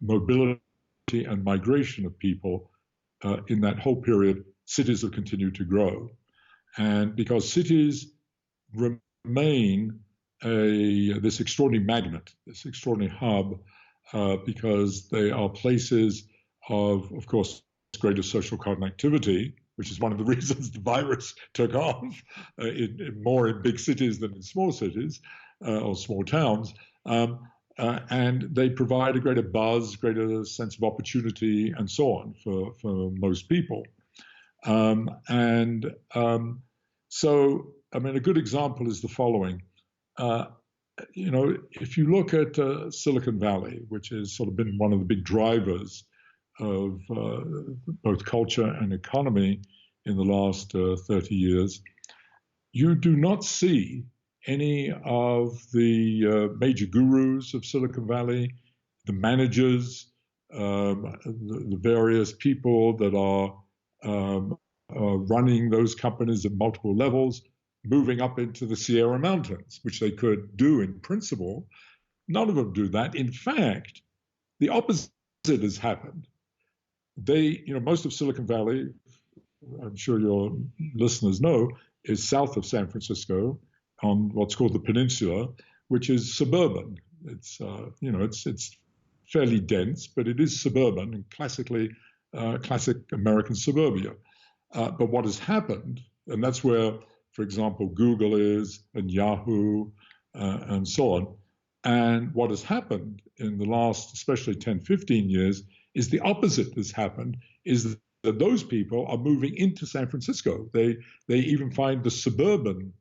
mobility and migration of people in that whole period, cities have continued to grow. And because cities remain this extraordinary magnet, this extraordinary hub, because they are places of course, greater social connectivity, which is one of the reasons the virus took off more in big cities than in small cities or small towns. And they provide a greater buzz, greater sense of opportunity, and so on for most people. So, I mean, a good example is the following. If you look at Silicon Valley, which has sort of been one of the big drivers of both culture and economy in the last 30 years, you do not see any of the major gurus of Silicon Valley, the managers, the various people that are running those companies at multiple levels, moving up into the Sierra Mountains, which they could do in principle. None of them do that. In fact, the opposite has happened. Most of Silicon Valley, I'm sure your listeners know, is south of San Francisco on what's called the peninsula, which is suburban. It's fairly dense, but it is suburban and classic American suburbia. But what has happened, and that's where, for example, Google is and Yahoo and so on. And what has happened in the last, especially 10, 15 years, is the opposite has happened, is that those people are moving into San Francisco. They even find the suburban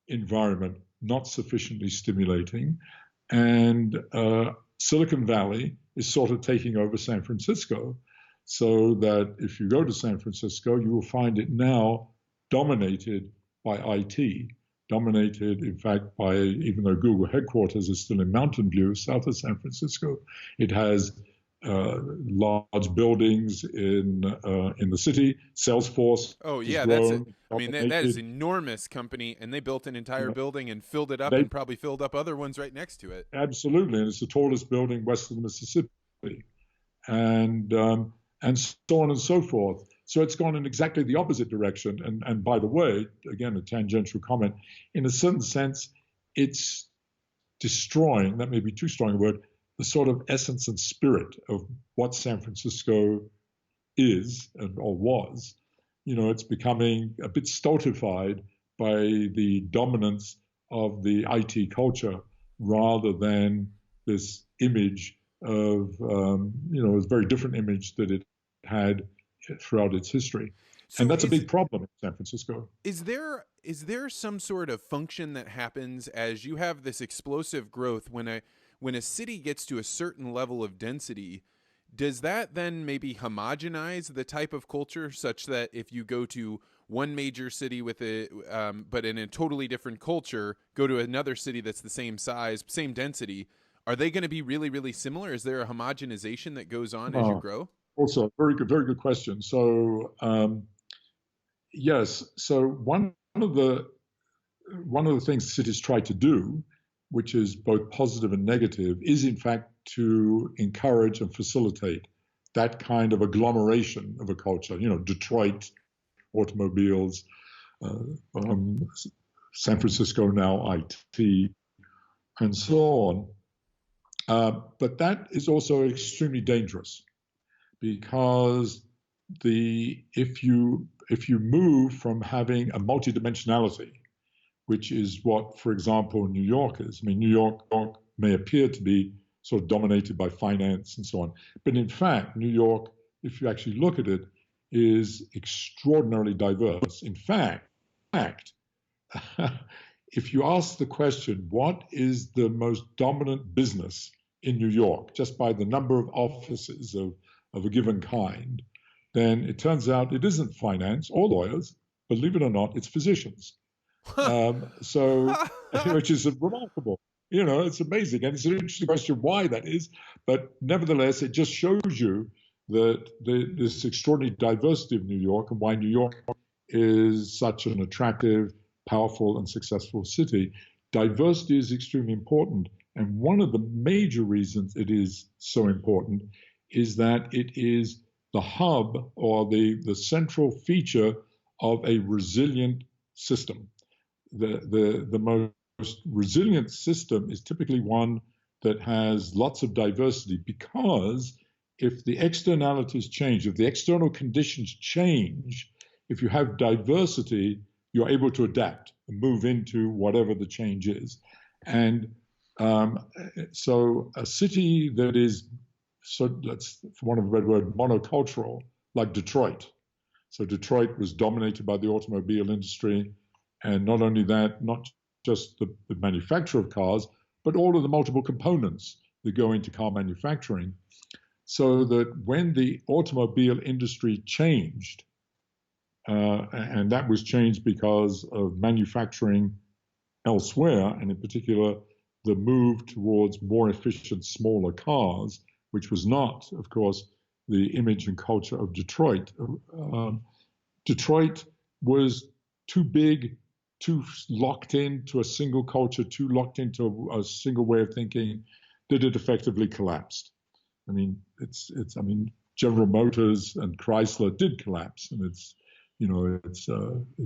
environment not sufficiently stimulating, and Silicon Valley is sort of taking over San Francisco, so that if you go to San Francisco, you will find it now dominated by IT, dominated, in fact, by, even though Google headquarters is still in Mountain View, south of San Francisco, it has large buildings in the city. Salesforce Oh has yeah, that's it. grown, I mean, that is dominated. enormous company, and they built an entire building and filled it up, They and probably filled up other ones right next to it. absolutely, and it's the tallest building west of the Mississippi, and so on and so forth. So it's gone in exactly the opposite direction. And by the way, again, a tangential comment, in a certain sense, it's destroying, that may be too strong a word, the sort of essence and spirit of what San Francisco is or was. You know, it's becoming a bit stultified by the dominance of the IT culture rather than this image of, a very different image that it had throughout its history. So and that's a big problem in San Francisco. Is there some sort of function that happens as you have this explosive growth when a city gets to a certain level of density? Does that then maybe homogenize the type of culture such that if you go to one major city with but in a totally different culture, go to another city that's the same size, same density, are they going to be really, really similar? Is there a homogenization that goes on as you grow? Also, very good question. So, yes. So one of the things cities try to do, which is both positive and negative, is in fact to encourage and facilitate that kind of agglomeration of a culture. You know, Detroit, automobiles, San Francisco now IT, and so on. But that is also extremely dangerous, because if you move from having a multidimensionality, which is what, for example, New York is. I mean, New York may appear to be sort of dominated by finance and so on, but in fact, New York, if you actually look at it, is extraordinarily diverse. In fact, if you ask the question, what is the most dominant business in New York, just by the number of offices of a given kind, then it turns out it isn't finance or lawyers. Believe it or not, it's physicians. Which is remarkable. You know, it's amazing. And it's an interesting question why that is. But nevertheless, it just shows you that this extraordinary diversity of New York and why New York is such an attractive, powerful, and successful city. Diversity is extremely important. And one of the major reasons it is so important is that it is the hub or the central feature of a resilient system. The most resilient system is typically one that has lots of diversity, because if the externalities change, if the external conditions change, if you have diversity, you're able to adapt and move into whatever the change is. And so a city that is, so that's, for want of a better word, monocultural, like Detroit. So Detroit was dominated by the automobile industry. And not only that, not just the manufacture of cars, but all of the multiple components that go into car manufacturing. So that when the automobile industry changed, and that was changed because of manufacturing elsewhere, and in particular, the move towards more efficient, smaller cars, which was not, of course, the image and culture of Detroit. Detroit was too big, too locked into a single culture, too locked into a single way of thinking, that it effectively collapsed. I mean, General Motors and Chrysler did collapse, and it's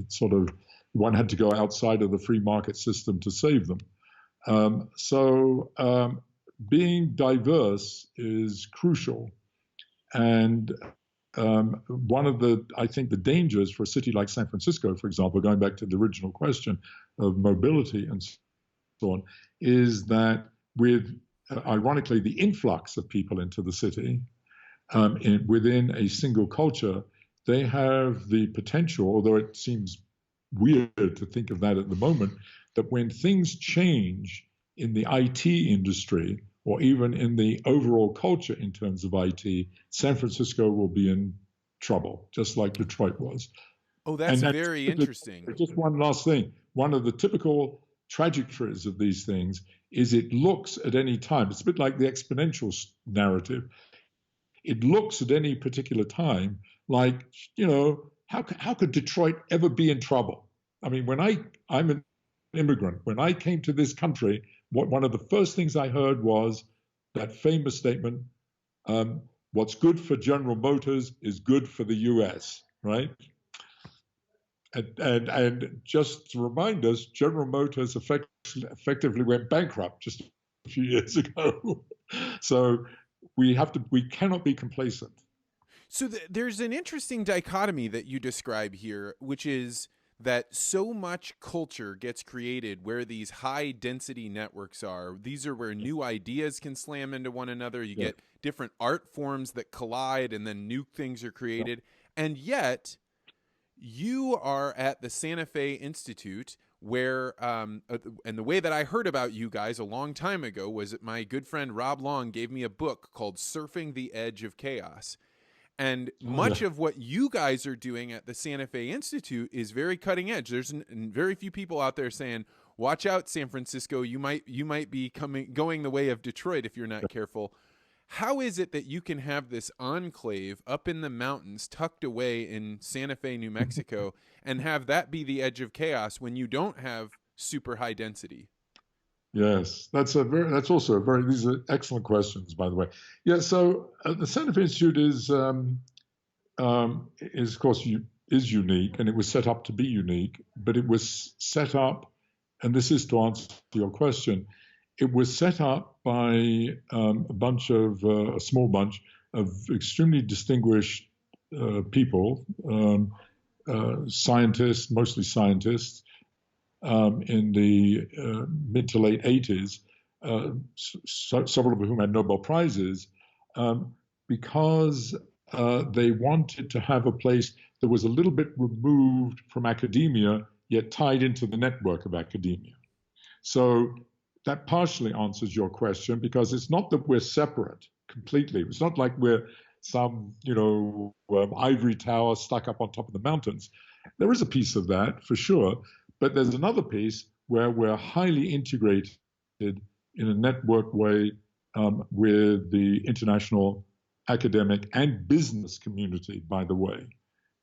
sort of, one had to go outside of the free market system to save them. Being diverse is crucial, and one of the dangers for a city like San Francisco, for example, going back to the original question of mobility and so on, is that with, ironically, the influx of people into the city within a single culture, they have the potential, although it seems weird to think of that at the moment, that when things change in the IT industry or even in the overall culture in terms of IT, San Francisco will be in trouble, just like Detroit was. Oh, that's very interesting. Just one last thing. One of the typical trajectories of these things is it looks at any time, it's a bit like the exponential narrative. It looks at any particular time like, how could Detroit ever be in trouble? I mean, I'm an immigrant. When I came to this country, one of the first things I heard was that famous statement, what's good for General Motors is good for the U.S., right? And just to remind us, General Motors effectively went bankrupt just a few years ago. So we cannot be complacent. So there's an interesting dichotomy that you describe here, which is that so much culture gets created where these high density networks are. These are where new ideas can slam into one another. You get different art forms that collide, and then new things are created. And yet you are at the Santa Fe Institute, where and the way that I heard about you guys a long time ago was that my good friend Rob Long gave me a book called Surfing the Edge of Chaos. And much of what you guys are doing at the Santa Fe Institute is very cutting edge. There's very few people out there saying, watch out, San Francisco, you might be going the way of Detroit if you're not careful. How is it that you can have this enclave up in the mountains tucked away in Santa Fe, New Mexico, and have that be the edge of chaos when you don't have super high density? Yes, these are excellent questions, by the way. Yeah, so the Santa Fe Institute is of course is unique, and it was set up to be unique, but it was set up, and this is to answer your question, it was set up by a small bunch of extremely distinguished people, scientists, mostly scientists, in the mid to late 80s, several of whom had Nobel Prizes, because they wanted to have a place that was a little bit removed from academia, yet tied into the network of academia. So that partially answers your question, because it's not that we're separate completely. It's not like we're some, ivory tower stuck up on top of the mountains. There is a piece of that, for sure. But there's another piece where we're highly integrated in a network way with the international academic and business community, by the way.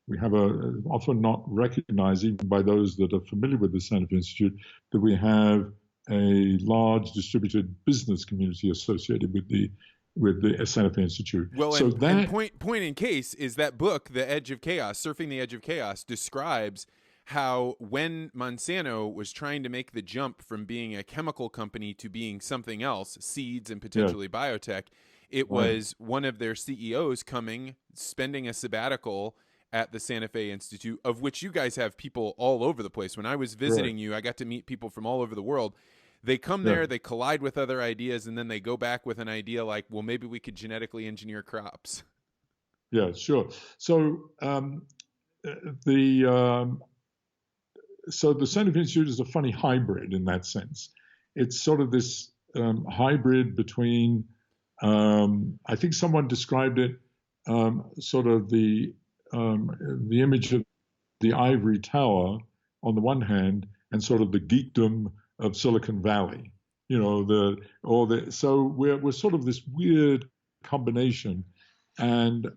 We have often not recognized, even by those that are familiar with the Santa Fe Institute, that we have a large distributed business community associated with the Santa Fe Institute. Well, so and point in case is that book, The Edge of Chaos, Surfing the Edge of Chaos, describes how when Monsanto was trying to make the jump from being a chemical company to being something else, seeds and potentially biotech, it was one of their CEOs spending a sabbatical at the Santa Fe Institute, of which you guys have people all over the place. When I was visiting you, I got to meet people from all over the world. They come there, they collide with other ideas, and then they go back with an idea like, well, maybe we could genetically engineer crops. Yeah, sure. So So the Santa Fe Institute is a funny hybrid in that sense. It's sort of this hybrid between, I think someone described it, sort of the image of the ivory tower on the one hand, and sort of the geekdom of Silicon Valley. So we're sort of this weird combination, and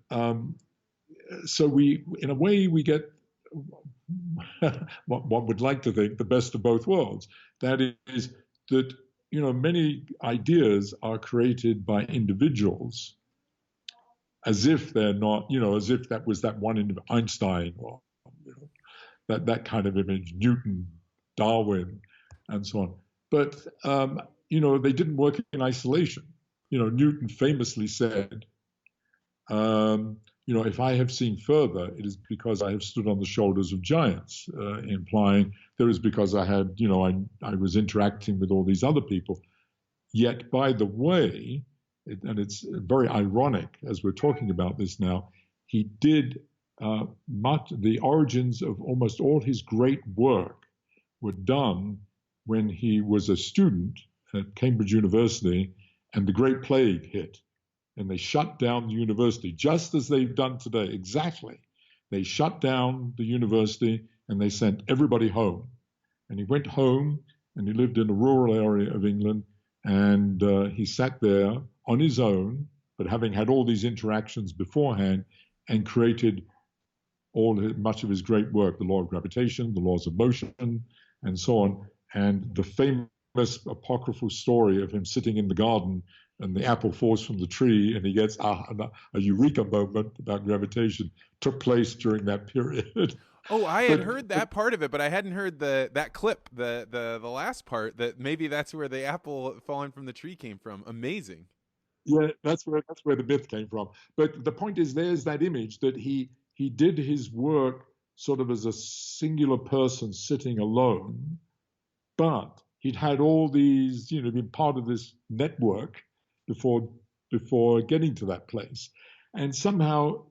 so in a way we get what one would like to think the best of both worlds. That is that, many ideas are created by individuals as if they're not, as if that was that one Einstein or that kind of image, Newton, Darwin, and so on. But, they didn't work in isolation. Newton famously said, if I have seen further, it is because I have stood on the shoulders of giants, implying there is because I had, I was interacting with all these other people. Yet, by the way, and it's very ironic as we're talking about this now, he did the origins of almost all his great work were done when he was a student at Cambridge University and the Great Plague hit. And they shut down the university, just as they've done today, exactly. They shut down the university and they sent everybody home. And he went home and he lived in a rural area of England, and he sat there on his own, but having had all these interactions beforehand, and created much of his great work, the law of gravitation, the laws of motion, and so on. And the famous apocryphal story of him sitting in the garden and the apple falls from the tree and he gets a eureka moment about gravitation took place during that period. Oh, I had heard that part of it, but I hadn't heard that clip, the last part, that maybe that's where the apple falling from the tree came from. Amazing. Yeah, that's where the myth came from. But the point is, there's that image that he did his work sort of as a singular person sitting alone, but he'd had all these, been part of this network before getting to that place. And somehow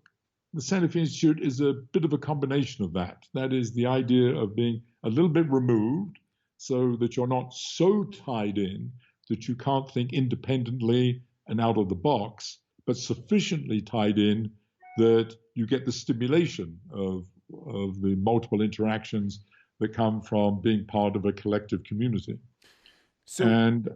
the Santa Fe Institute is a bit of a combination of that. That is the idea of being a little bit removed so that you're not so tied in that you can't think independently and out of the box, but sufficiently tied in that you get the stimulation of the multiple interactions that come from being part of a collective community. So, and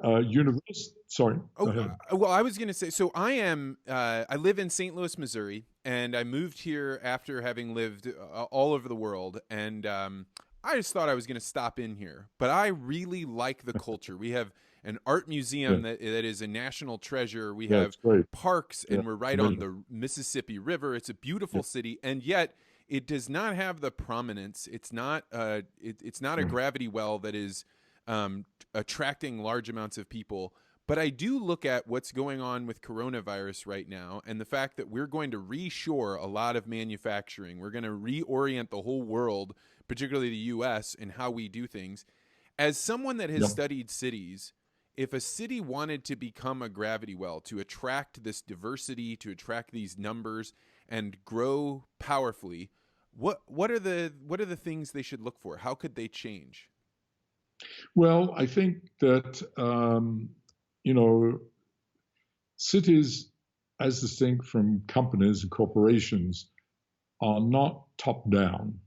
sorry. Well, I was going to say, so I live in St. Louis, Missouri, and I moved here after having lived all over the world. And I just thought I was going to stop in here, but I really like the culture. We have an art museum that is a national treasure. We have parks, and we're right on the Mississippi River. It's a beautiful city, and yet it does not have the prominence. It's not it's not a gravity well that is attracting large amounts of people. But I do look at what's going on with coronavirus right now, and the fact that we're going to reshore a lot of manufacturing. We're going to reorient the whole world, particularly the U.S., in how we do things. As someone that has studied cities, if a city wanted to become a gravity well, to attract this diversity, to attract these numbers, and grow powerfully, what are the things they should look for? How could they change? Well, I think that cities, as distinct from companies and corporations, are not top down.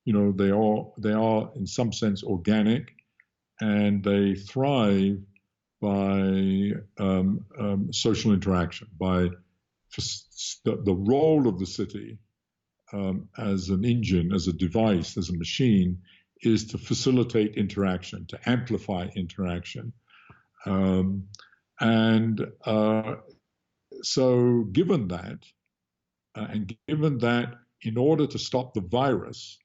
They are in some sense organic, and they thrive by social interaction, by the role of the city as an engine, as a device, as a machine, is to facilitate interaction, to amplify interaction. So given that, and given that in order to stop the virus,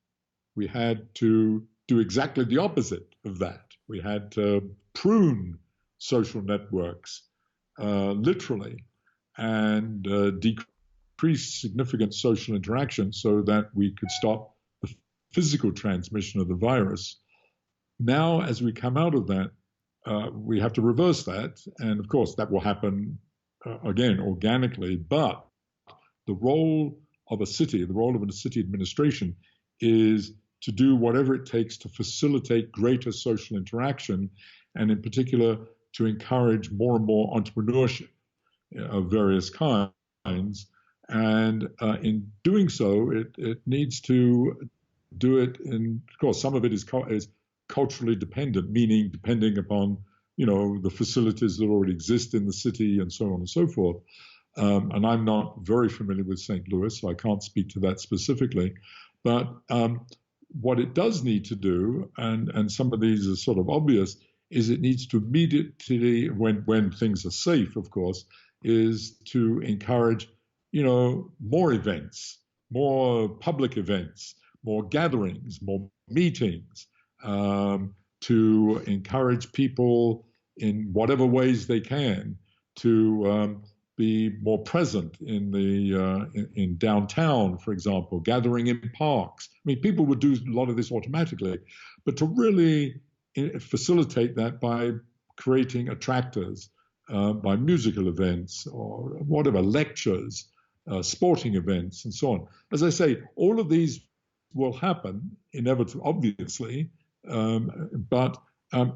we had to do exactly the opposite of that. We had to prune social networks, literally, and decrease significant social interaction so that we could stop the physical transmission of the virus. Now, as we come out of that, we have to reverse that. And of course, that will happen, again, organically. But the role of a city, the role of a city administration, is to do whatever it takes to facilitate greater social interaction, and in particular, to encourage more and more entrepreneurship of various kinds. And in doing so, it needs to do it in, of course, some of it is culturally dependent, meaning depending upon, the facilities that already exist in the city and so on and so forth. And I'm not very familiar with St. Louis, so I can't speak to that specifically. But what it does need to do, and some of these are sort of obvious, is it needs to immediately, when things are safe, of course, is to encourage, more events, more public events, more gatherings, more meetings, to encourage people in whatever ways they can to be more present in downtown, for example, gathering in parks. I mean, people would do a lot of this automatically, but to really facilitate that by creating attractors, by musical events or whatever, lectures, sporting events, and so on. As I say, all of these will happen inevitably, obviously, but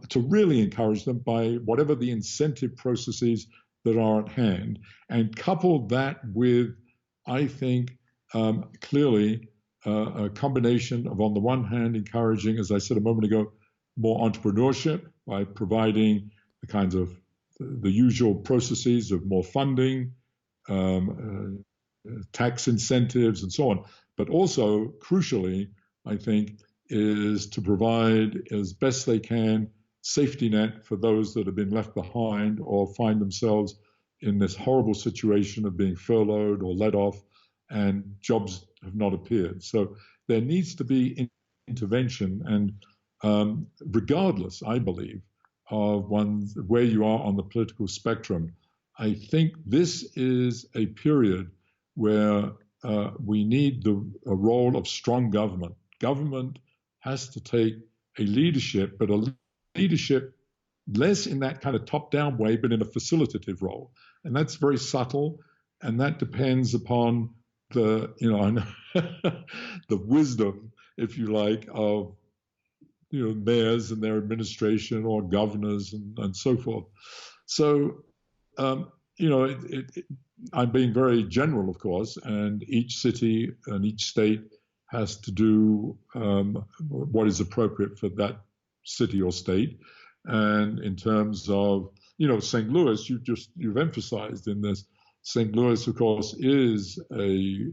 to really encourage them by whatever the incentive processes that are at hand, and couple that with, I think, clearly a combination of, on the one hand, encouraging, as I said a moment ago, more entrepreneurship by providing the kinds of the usual processes of more funding, tax incentives, and so on. But also, crucially, I think, is to provide as best they can safety net for those that have been left behind or find themselves in this horrible situation of being furloughed or let off and jobs have not appeared. So there needs to be intervention, and regardless, I believe, of where you are on the political spectrum, I think this is a period where we need a role of strong government. Government has to take a leadership, but a leadership less in that kind of top-down way, but in a facilitative role. And that's very subtle, and that depends upon the wisdom, if you like, of mayors and their administration or governors and so forth. So, I'm being very general, of course, and each city and each state has to do what is appropriate for that city or state. And in terms of, St. Louis, you've emphasized in this. St. Louis, of course, is a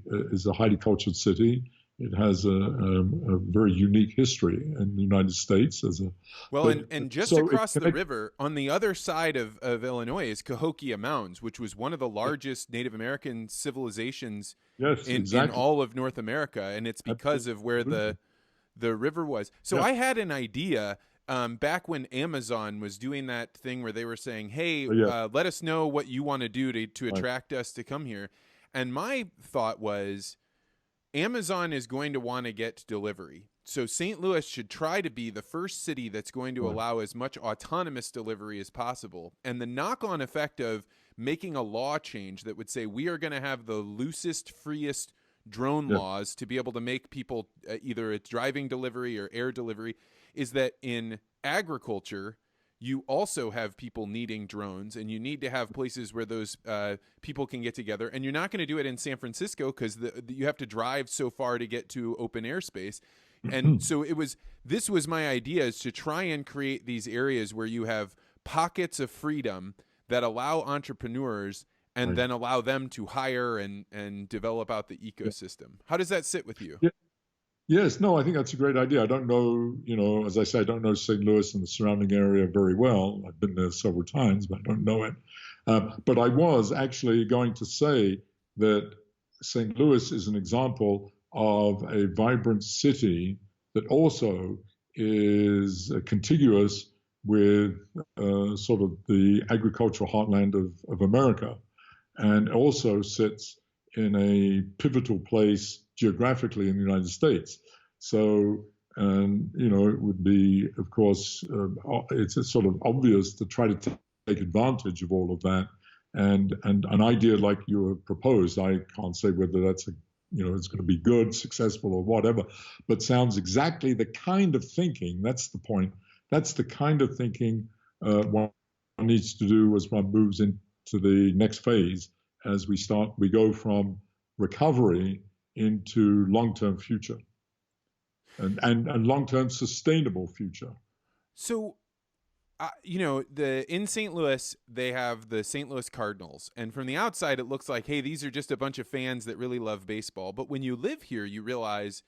highly cultured city. It has a very unique history in the United States. And just across the river, on the other side of Illinois, is Cahokia Mounds, which was one of the largest Native American civilizations in all of North America, and it's because of where the river was. So I had an idea back when Amazon was doing that thing where they were saying, hey, let us know what you want to do to attract us to come here. And my thought was, Amazon is going to want to get delivery. So St. Louis should try to be the first city that's going to allow as much autonomous delivery as possible. And the knock-on effect of making a law change that would say we are going to have the loosest, freest drone laws to be able to make people either it's driving delivery or air delivery is that in agriculture, you also have people needing drones, and you need to have places where those people can get together. And you're not going to do it in San Francisco because you have to drive so far to get to open airspace. And so this was my idea, is to try and create these areas where you have pockets of freedom that allow entrepreneurs and then allow them to hire and develop out the ecosystem. How does that sit with you? Yes, no, I think that's a great idea. I don't know, as I say, I don't know St. Louis and the surrounding area very well. I've been there several times, but I don't know it. But I was actually going to say that St. Louis is an example of a vibrant city that also is contiguous with sort of the agricultural heartland of America, and also sits in a pivotal place geographically in the United States. So, it would be, of course, it's sort of obvious to try to take advantage of all of that. And an idea like you have proposed, I can't say whether that's it's going to be good, successful, or whatever, but sounds exactly the kind of thinking. That's the point. That's the kind of thinking one needs to do as one moves into the next phase, as we go from recovery into long-term future and long-term sustainable future. So, in St. Louis, they have the St. Louis Cardinals. And from the outside, it looks like, hey, these are just a bunch of fans that really love baseball. But when you live here, you realize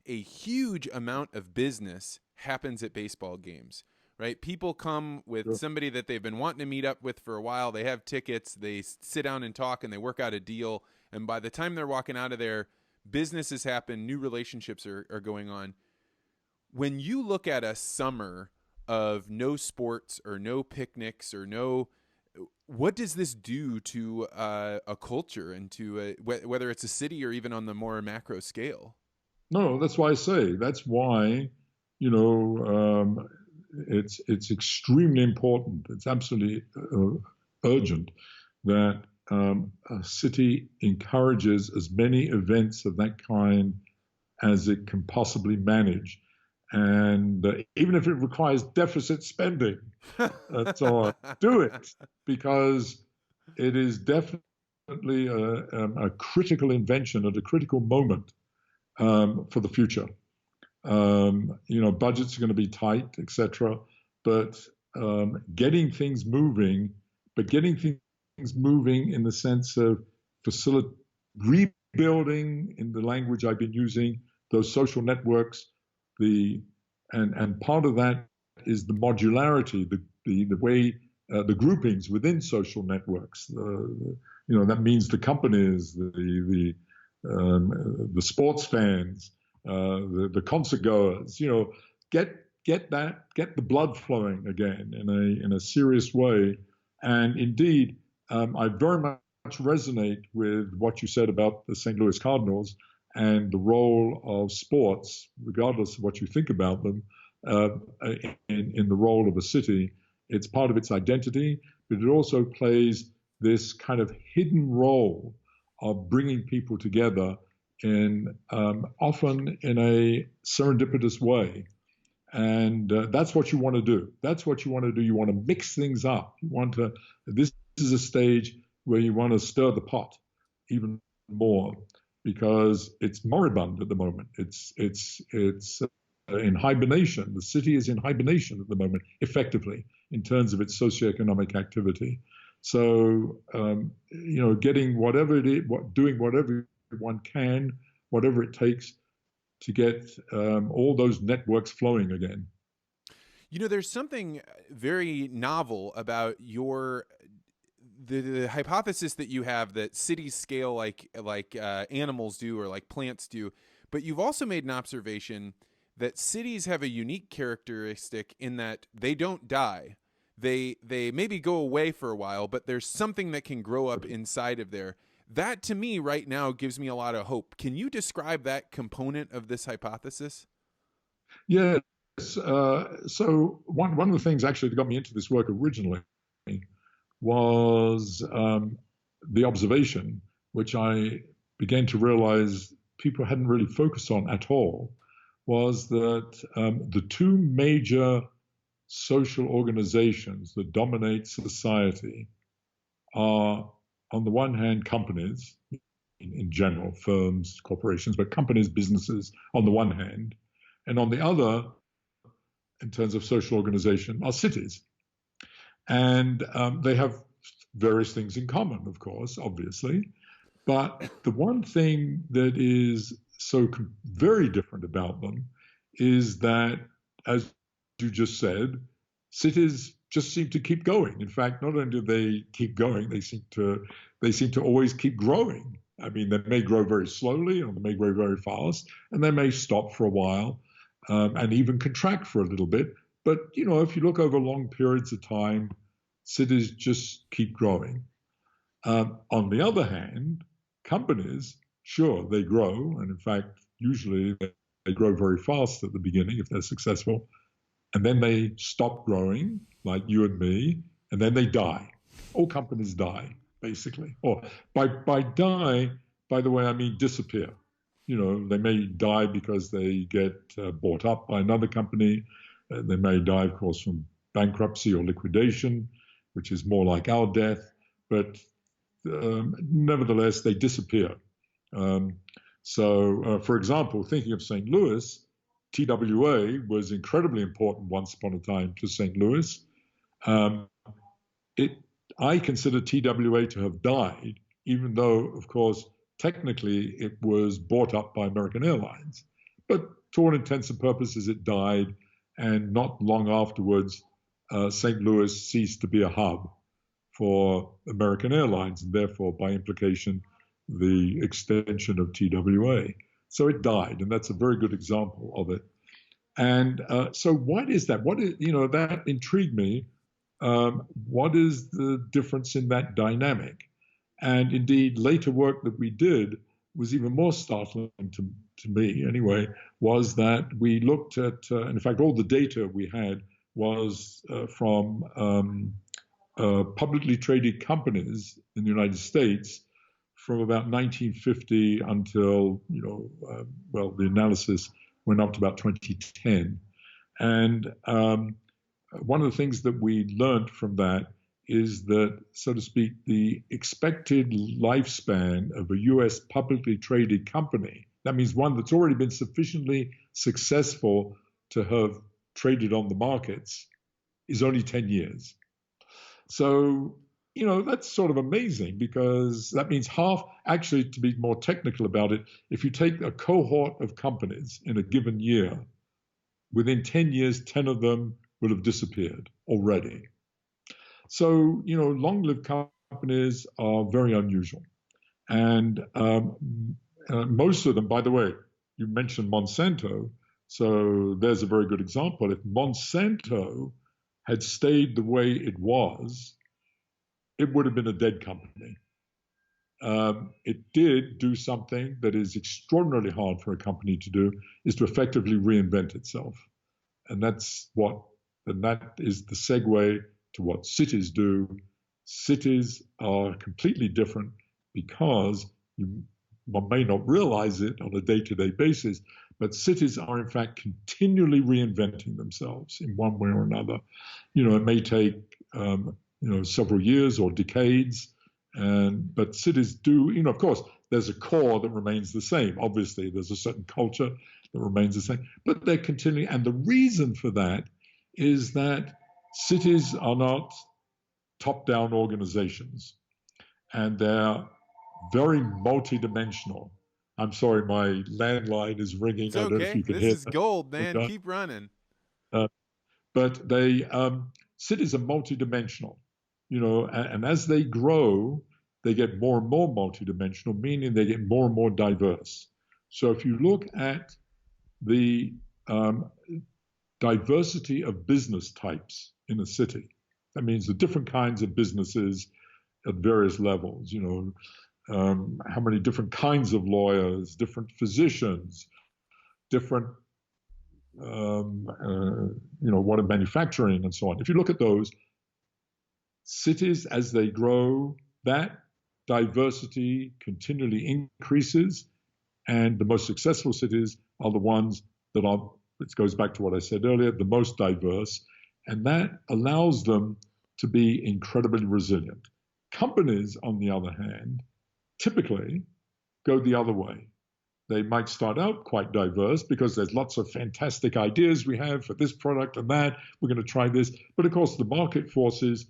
a huge amount of business happens at baseball games, right? People come with somebody that they've been wanting to meet up with for a while. They have tickets. They sit down and talk, and they work out a deal. And by the time they're walking out of there, business has happened. New relationships are going on. When you look at a summer of no sports or no picnics or what does this do to a culture and to whether it's a city or even on the more macro scale? No, that's why I say, that's why, it's extremely important. It's absolutely urgent that a city encourages as many events of that kind as it can possibly manage. And even if it requires deficit spending, so on, do it, because it is definitely a critical invention at a critical moment for the future. Budgets are going to be tight, etc. But getting things moving, in the sense of rebuilding, in the language I've been using, those social networks. And part of that is the modularity, the way the groupings within social networks. That means the companies, the sports fans, the concert goers. Get the blood flowing again in a serious way. And indeed, I very much resonate with what you said about the St. Louis Cardinals and the role of sports, regardless of what you think about them, in the role of a city. It's part of its identity, but it also plays this kind of hidden role of bringing people together often in a serendipitous way. And that's what you want to do. You want to mix things up. This is a stage where you want to stir the pot even more, because it's moribund at the moment. It's in hibernation. The city is in hibernation at the moment, effectively, in terms of its socioeconomic activity. So, getting whatever it is, doing whatever one can, whatever it takes to get all those networks flowing again. There's something very novel about the hypothesis that you have that cities scale like animals do or like plants do, but you've also made an observation that cities have a unique characteristic in that they don't die. They maybe go away for a while, but there's something that can grow up inside of there. That, to me, right now, gives me a lot of hope. Can you describe that component of this hypothesis? Yes. So one of the things actually that got me into this work originally was the observation, which I began to realize people hadn't really focused on at all, was that the two major social organizations that dominate society are, on the one hand, companies, in general, firms, corporations, but companies, businesses on the one hand, and on the other, in terms of social organization, are cities. And they have various things in common, of course, obviously. But the one thing that is so very different about them is that, as you just said, cities just seem to keep going. In fact, not only do they keep going, they seem to always keep growing. I mean, they may grow very slowly, or they may grow very fast, and they may stop for a while, and even contract for a little bit. But if you look over long periods of time, cities just keep growing. On the other hand, companies, sure, they grow, and in fact, usually they grow very fast at the beginning if they're successful, and then they stop growing, like you and me, and then they die. All companies die, basically. Or by die, by the way, I mean disappear. They may die because they get bought up by another company. They may die, of course, from bankruptcy or liquidation, which is more like our death. But nevertheless, they disappear. So, for example, thinking of St. Louis, TWA was incredibly important once upon a time to St. Louis. I consider TWA to have died, even though, of course, technically it was bought up by American Airlines. But to all intents and purposes, it died, and not long afterwards, St. Louis ceased to be a hub for American Airlines, and therefore, by implication, the extension of TWA. So it died, and that's a very good example of it. And so what is that? That intrigued me. What is the difference in that dynamic? And indeed, later work that we did was even more startling to me, anyway, was that we looked at, in fact, all the data we had was from publicly traded companies in the United States from about 1950 until, the analysis went up to about 2010. And one of the things that we learned from that is that, so to speak, the expected lifespan of a U.S. publicly traded company, that means one that's already been sufficiently successful to have traded on the markets, is only 10 years. So, that's sort of amazing, because that means half, actually, to be more technical about it, if you take a cohort of companies in a given year, within 10 years, 10 of them will have disappeared already. So, long-lived companies are very unusual. And most of them, by the way, you mentioned Monsanto, so there's a very good example. If Monsanto had stayed the way it was, it would have been a dead company. It did do something that is extraordinarily hard for a company to do, is to effectively reinvent itself. And that is the segue to what cities do. Cities are completely different because one may not realize it on a day-to-day basis, but cities are in fact continually reinventing themselves in one way or another. It may take several years or decades, but cities do. Of course, there's a core that remains the same. Obviously, there's a certain culture that remains the same, but they're continuing. And the reason for that is that cities are not top-down organizations, and they're very multidimensional. I'm sorry, my landline is ringing. It's I don't know if you can hear This is that. gold, man. Okay. Keep running. But cities are multidimensional, and as they grow, they get more and more multidimensional, meaning they get more and more diverse. So if you look at the diversity of business types in a city, that means the different kinds of businesses at various levels, how many different kinds of lawyers, different physicians, different, what are manufacturing and so on. If you look at those cities as they grow, that diversity continually increases, and the most successful cities are the ones that are, it goes back to what I said earlier, the most diverse, and that allows them to be incredibly resilient. Companies, on the other hand, typically go the other way. They might start out quite diverse because there's lots of fantastic ideas we have for this product and that. We're going to try this. But of course, the market forces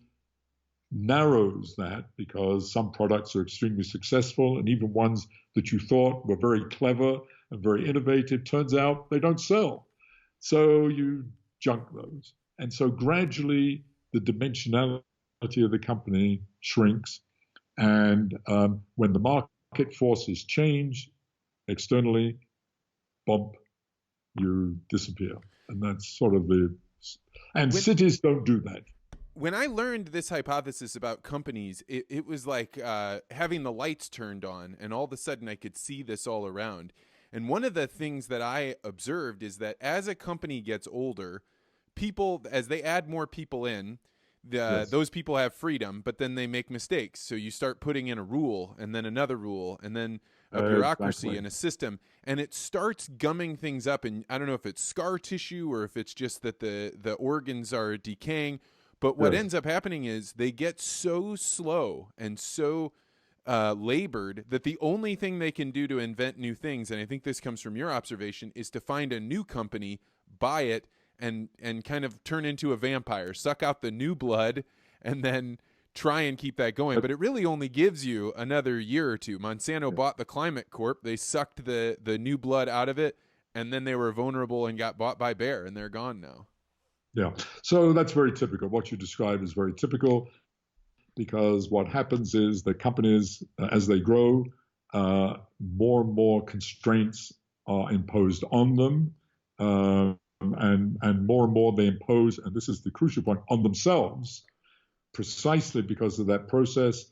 narrows that because some products are extremely successful, and even ones that you thought were very clever and very innovative, turns out they don't sell. So you junk those. And so gradually the dimensionality of the company shrinks. And when the market forces change externally, bump, you disappear. And that's sort of cities don't do that. When I learned this hypothesis about companies, it was like having the lights turned on, and all of a sudden I could see this all around. And one of the things that I observed is that as a company gets older, people, as they add more people in, those people have freedom, but then they make mistakes. So you start putting in a rule, and then another rule, and then a bureaucracy and a system, and it starts gumming things up. And I don't know if it's scar tissue or if it's just that the organs are decaying. But what ends up happening is they get so slow and so labored that the only thing they can do to invent new things, and I think this comes from your observation, is to find a new company, buy it, and kind of turn into a vampire, suck out the new blood, and then try and keep that going. But it really only gives you another year or two. Monsanto bought the Climate Corp. They sucked the new blood out of it, and then they were vulnerable and got bought by Bayer, and they're gone now. Yeah, so that's very typical. What you described is very typical, because what happens is that companies, as they grow, more and more constraints are imposed on them, and more they impose, and this is the crucial point, on themselves, precisely because of that process.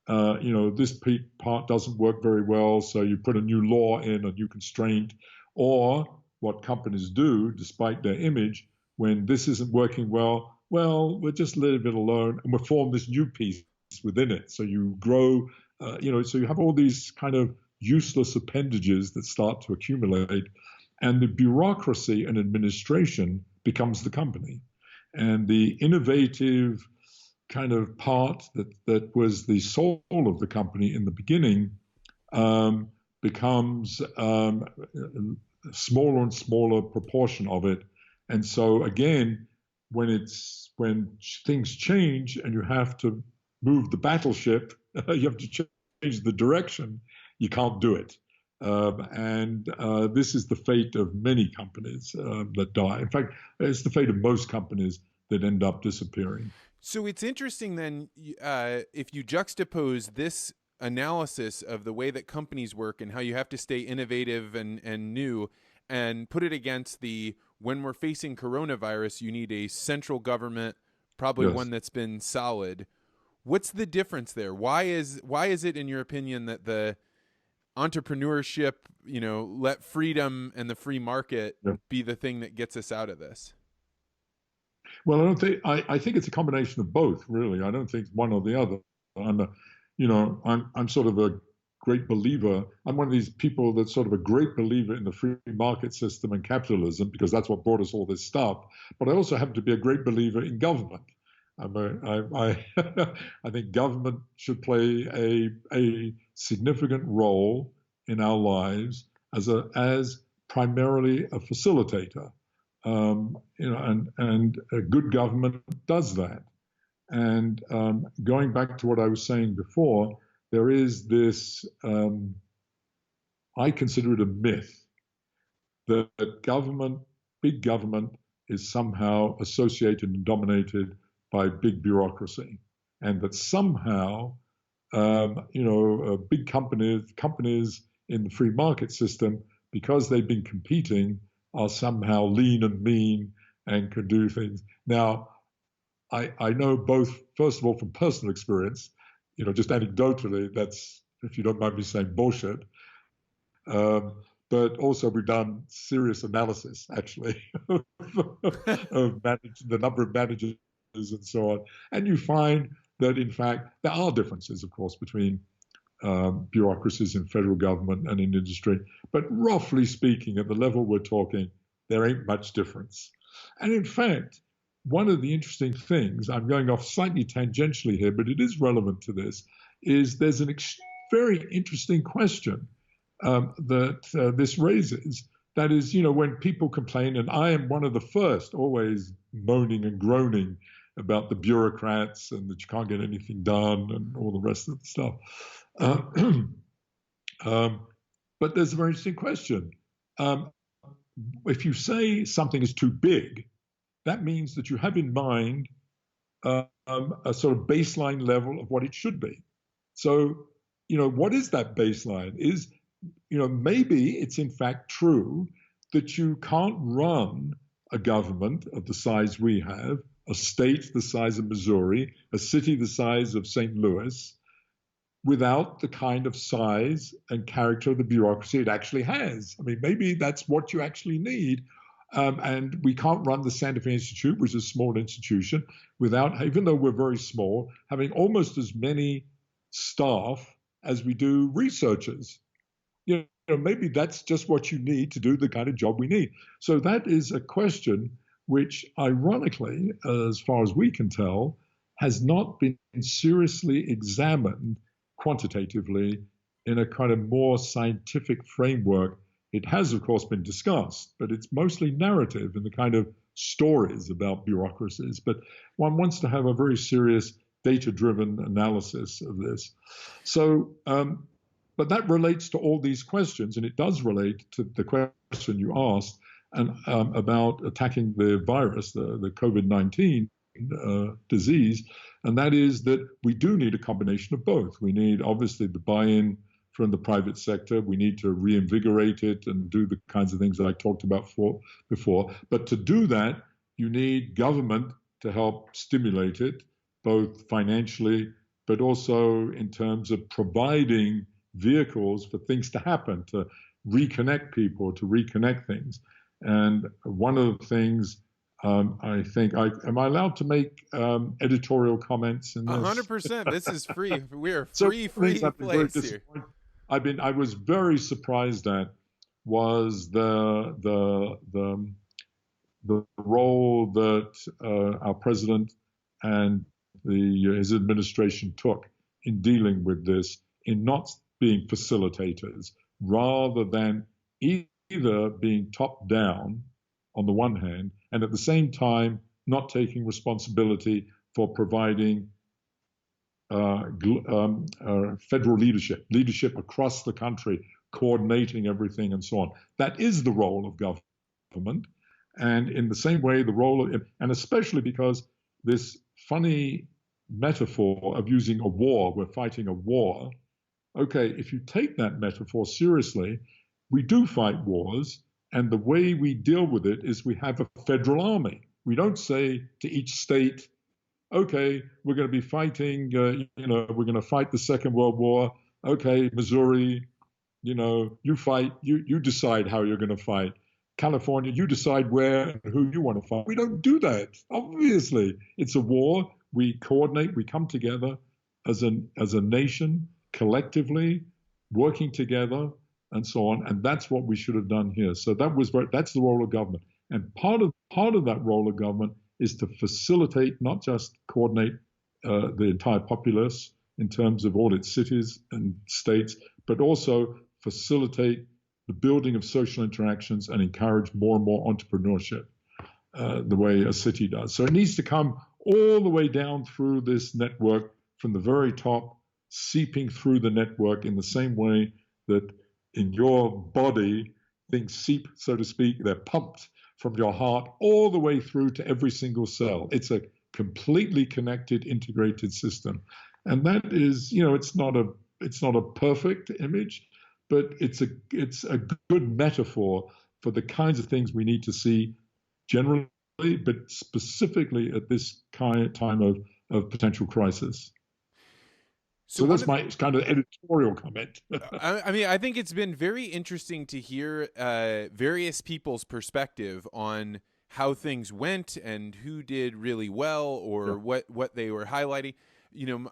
This part doesn't work very well, so you put a new law in, a new constraint, or what companies do, despite their image, when this isn't working well, well, we'll just leave it alone and we'll form this new piece within it. So you grow, so you have all these kind of useless appendages that start to accumulate, and the bureaucracy and administration becomes the company. And the innovative kind of part that was the soul of the company in the beginning becomes a smaller and smaller proportion of it. And so again, when things change and you have to move the battleship, you have to change the direction, you can't do it. This is the fate of many companies that die. In fact, it's the fate of most companies that end up disappearing. So it's interesting then, if you juxtapose this analysis of the way that companies work and how you have to stay innovative and new, and put it against when we're facing coronavirus, you need a central government, probably Yes. one that's been solid. What's the difference there? Why is it, in your opinion, that the entrepreneurship, let freedom and the free market be the thing that gets us out of this? Well, I think it's a combination of both, really. I don't think it's one or the other. I'm sort of a great believer. I'm one of these people that's sort of a great believer in the free market system and capitalism, because that's what brought us all this stuff. But I also happen to be a great believer in government. I think government should play a significant role in our lives as primarily a facilitator. And a good government does that. And going back to what I was saying before, there is this, I consider it a myth, that big government is somehow associated and dominated by big bureaucracy, and that somehow, big companies in the free market system, because they've been competing, are somehow lean and mean and can do things. Now, I know both, first of all, from personal experience, just anecdotally, that's, if you don't mind me saying, bullshit. But also we've done serious analysis, actually, of the number of managers and so on. And you find that, in fact, there are differences, of course, between bureaucracies in federal government and in industry. But roughly speaking, at the level we're talking, there ain't much difference. And in fact, one of the interesting things, I'm going off slightly tangentially here, but it is relevant to this, is there's a very interesting question that this raises. That is, when people complain, and I am one of the first always moaning and groaning about the bureaucrats and that you can't get anything done and all the rest of the stuff. But there's a very interesting question. If you say something is too big, that means that you have in mind a sort of baseline level of what it should be. So, what is that baseline? Maybe it's in fact true that you can't run a government of the size we have, a state the size of Missouri, a city the size of St. Louis, without the kind of size and character of the bureaucracy it actually has. I mean, maybe that's what you actually need. And we can't run the Santa Fe Institute, which is a small institution, without, even though we're very small, having almost as many staff as we do researchers. Maybe that's just what you need to do the kind of job we need. So that is a question which, ironically, as far as we can tell, has not been seriously examined quantitatively in a kind of more scientific framework. It has, of course, been discussed, but it's mostly narrative and the kind of stories about bureaucracies. But one wants to have a very serious data-driven analysis of this. So, but that relates to all these questions, and it does relate to the question you asked and about attacking the virus, the COVID-19 disease, and that is that we do need a combination of both. We need, obviously, the buy-in from the private sector. We need to reinvigorate it and do the kinds of things that I talked about before. But to do that, you need government to help stimulate it, both financially, but also in terms of providing vehicles for things to happen, to reconnect people, to reconnect things. And one of the things I think am I allowed to make editorial comments in this? 100%. This is free. We are So free one of the things I've been very place here. disappointed. I was very surprised at was the role that our president and his administration took in dealing with this, in not being facilitators, rather than either being top down on the one hand, and at the same time not taking responsibility for providing federal leadership across the country, coordinating everything and so on. That is the role of government. And in the same way, the role of, and especially because this funny metaphor of using a war, we're fighting a war. Okay, if you take that metaphor seriously, we do fight wars. And the way we deal with it is we have a federal army. We don't say to each state, okay, we're going to be fighting, we're going to fight the Second World War. Okay, Missouri, you fight, you decide how you're going to fight. California, you decide where and who you want to fight. We don't do that. Obviously, it's a war. We coordinate, we come together as a nation, collectively, working together, and so on. And that's what we should have done here. So that's the role of government. And part of that role of government is to facilitate, not just coordinate the entire populace in terms of all its cities and states, but also facilitate the building of social interactions and encourage more and more entrepreneurship the way a city does. So it needs to come all the way down through this network from the very top, seeping through the network in the same way that in your body things seep, so to speak, they're pumped from your heart all the way through to every single cell. It's a completely connected, integrated system. And that is, it's not a perfect image, but it's a good metaphor for the kinds of things we need to see generally, but specifically at this time of potential crisis. So that's my kind of editorial comment. I think it's been very interesting to hear various people's perspective on how things went and who did really well or what they were highlighting.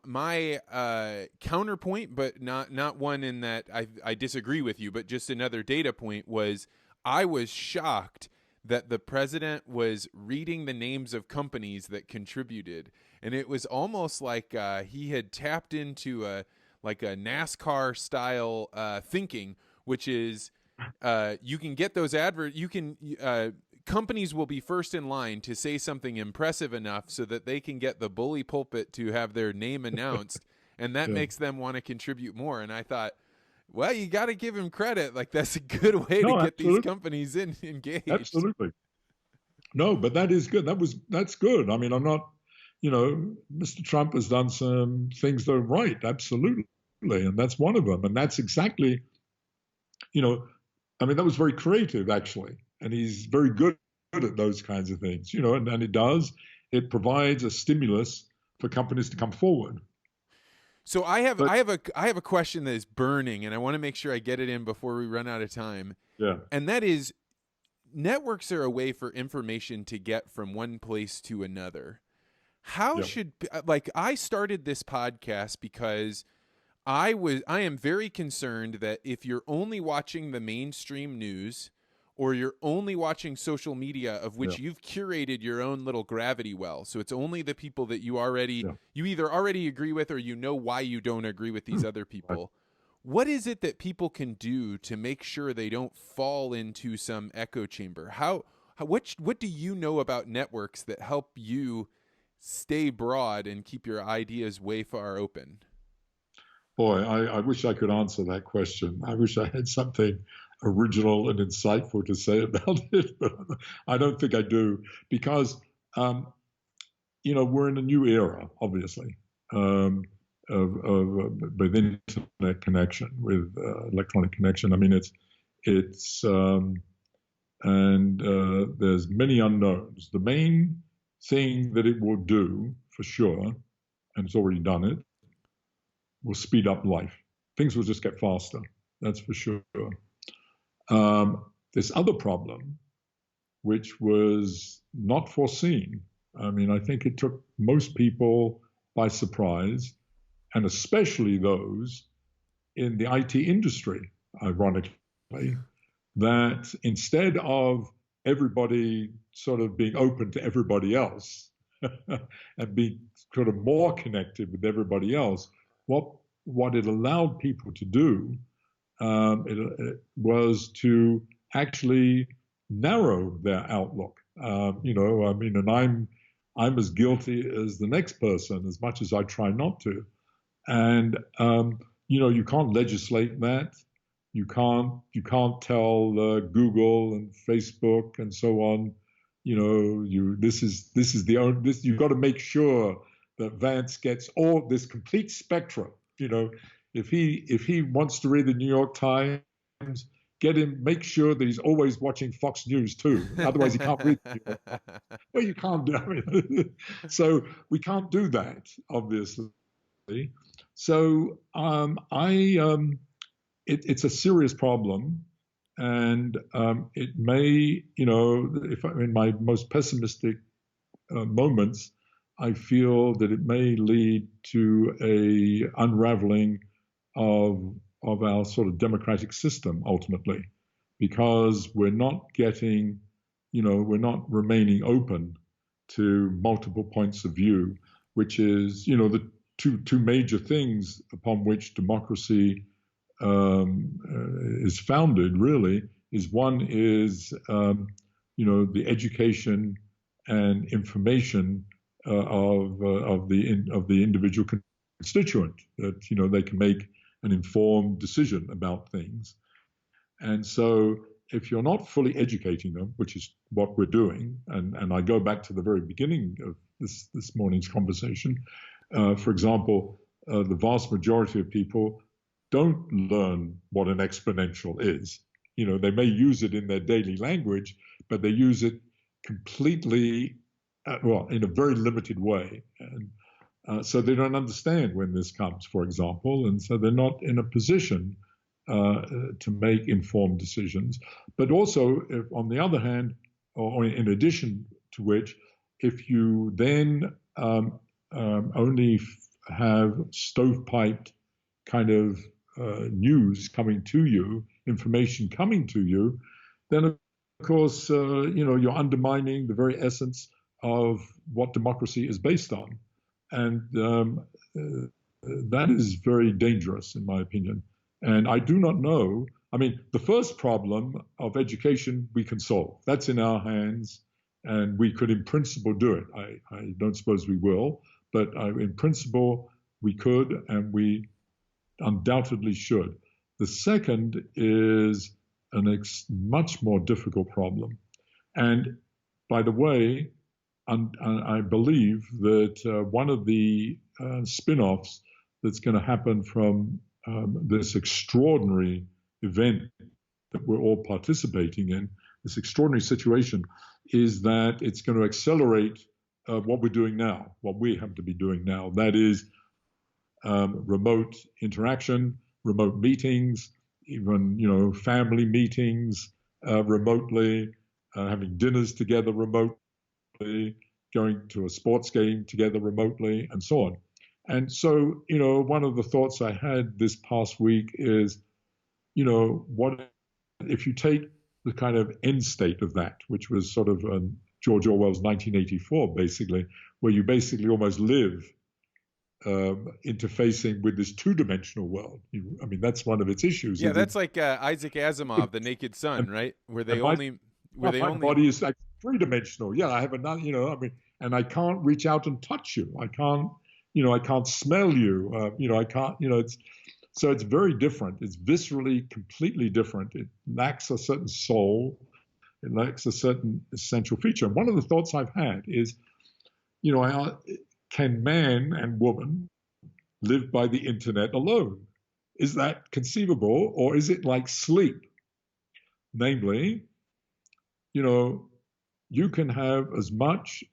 My counterpoint, but not one in that I disagree with you, but just another data point was I was shocked that the president was reading the names of companies that contributed. And it was almost like he had tapped into a NASCAR style thinking, which is you can get those companies will be first in line to say something impressive enough so that they can get the bully pulpit to have their name announced, and that makes them want to contribute more. And I thought, well, you got to give him credit. Like, that's a good way to get these companies engaged. Absolutely. No, but that is good. That's good. I mean, I'm not, Mr. Trump has done some things that are right. Absolutely. And that's one of them. And that's exactly, that was very creative, actually. And he's very good at those kinds of things, and it provides a stimulus for companies to come forward. So I have a question that is burning, and I want to make sure I get it in before we run out of time. Yeah. And that is, networks are a way for information to get from one place to another. How should, I started this podcast because I am very concerned that if you're only watching the mainstream news or you're only watching social media, of which you've curated your own little gravity well. So it's only the people that you either already agree with or why you don't agree with these other people. Right. What is it that people can do to make sure they don't fall into some echo chamber? What do you know about networks that help you stay broad and keep your ideas way far open? Boy, I wish I could answer that question. I wish I had something original and insightful to say about it, but I don't think I do, because we're in a new era, obviously, with internet connection, with electronic connection. I mean, there's many unknowns. The main thing that it will do, for sure, and it's already done it, will speed up life. Things will just get faster. That's for sure. This other problem, which was not foreseen. I mean, I think it took most people by surprise, and especially those in the IT industry, ironically, that instead of everybody sort of being open to everybody else and being sort of more connected with everybody else, what it allowed people to do it was to actually narrow their outlook. I mean, and I'm as guilty as the next person, as much as I try not to. And you can't legislate that. You can't tell Google and Facebook and so on. This is the only this. You've got to make sure that Vance gets all this complete spectrum. If he wants to read the New York Times, make sure that he's always watching Fox News too. Otherwise, he can't read the New York Times. Well, you can't do it. So we can't do that, obviously. So it's a serious problem, and it may, if I'm in my most pessimistic moments, I feel that it may lead to a unraveling of our sort of democratic system ultimately, because we're not remaining open to multiple points of view, which is, the two major things upon which democracy is founded. Really, is one is the education and information of the individual constituent, that they can make an informed decision about things. And so if you're not fully educating them, which is what we're doing, and I go back to the very beginning of this morning's conversation, for example, the vast majority of people don't learn what an exponential is. They may use it in their daily language, but they use it completely, in a very limited way. And so they don't understand when this comes, for example, and so they're not in a position to make informed decisions. But also, if, on the other hand, or in addition to which, if you then only have stovepiped kind of news coming to you, information coming to you, then of course, you're undermining the very essence of what democracy is based on. And that is very dangerous, in my opinion. And I do not know. I mean, the first problem of education we can solve. That's in our hands, and we could, in principle, do it. I don't suppose we will, but in principle, we could, and we undoubtedly should. The second is a much more difficult problem. And by the way, I believe that one of the spin-offs that's going to happen from this extraordinary event that we're all participating in, this extraordinary situation, is that it's going to accelerate what we're doing now, what we have to be doing now. That is remote interaction, remote meetings, even family meetings remotely, having dinners together remotely, going to a sports game together remotely, and so on. And so, one of the thoughts I had this past week is, what if you take the kind of end state of that, which was sort of George Orwell's 1984, basically, where you basically almost live interfacing with this two-dimensional world. I mean, that's one of its issues. Yeah, that's like Isaac Asimov, The Naked Sun, right? Where my body is like three-dimensional. Yeah, I have another. And I can't reach out and touch you. I can't smell you. I can't. So it's very different. It's viscerally completely different. It lacks a certain soul. It lacks a certain essential feature. And one of the thoughts I've had is, can man and woman live by the internet alone? Is that conceivable, or is it like sleep? Namely, you can have as much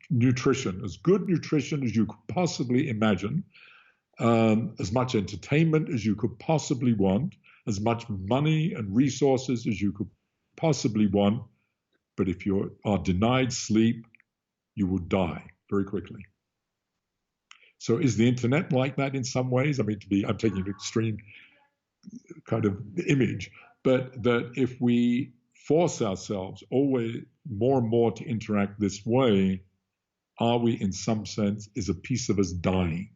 nutrition, as good nutrition as you could possibly imagine, as much entertainment as you could possibly want, as much money and resources as you could possibly want. but if you are denied sleep, you will die very quickly. So is the internet like that in some ways? I mean, I'm taking an extreme kind of image, but that if we force ourselves always more and more to interact this way, are we, in some sense, is a piece of us dying?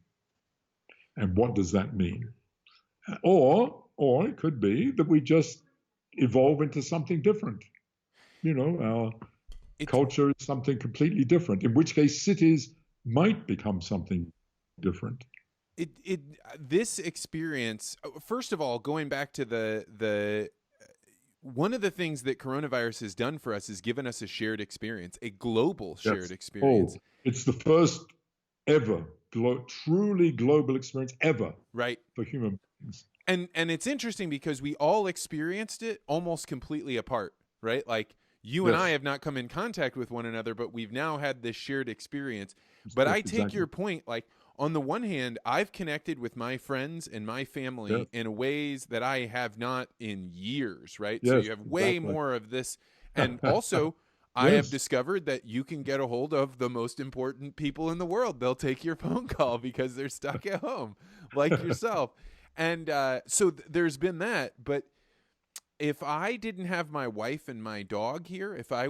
And what does that mean? Or it could be that we just evolve into something different. Our culture is something completely different, in which case cities might become something different. This experience, first of all, going back to the one of the things that coronavirus has done for us is given us a shared experience, a global shared experience. It's the first ever truly global experience ever, right, for human beings. And it's interesting because we all experienced it almost completely apart, right? Like you and I have not come in contact with one another, but we've now had this shared experience. But I take your point, like, on the one hand, I've connected with my friends and my family in ways that I have not in years, right? So you have way more of this. And also, I have discovered that you can get a hold of the most important people in the world. They'll take your phone call because they're stuck at home, like yourself. And so there's been that. But if I didn't have my wife and my dog here, if I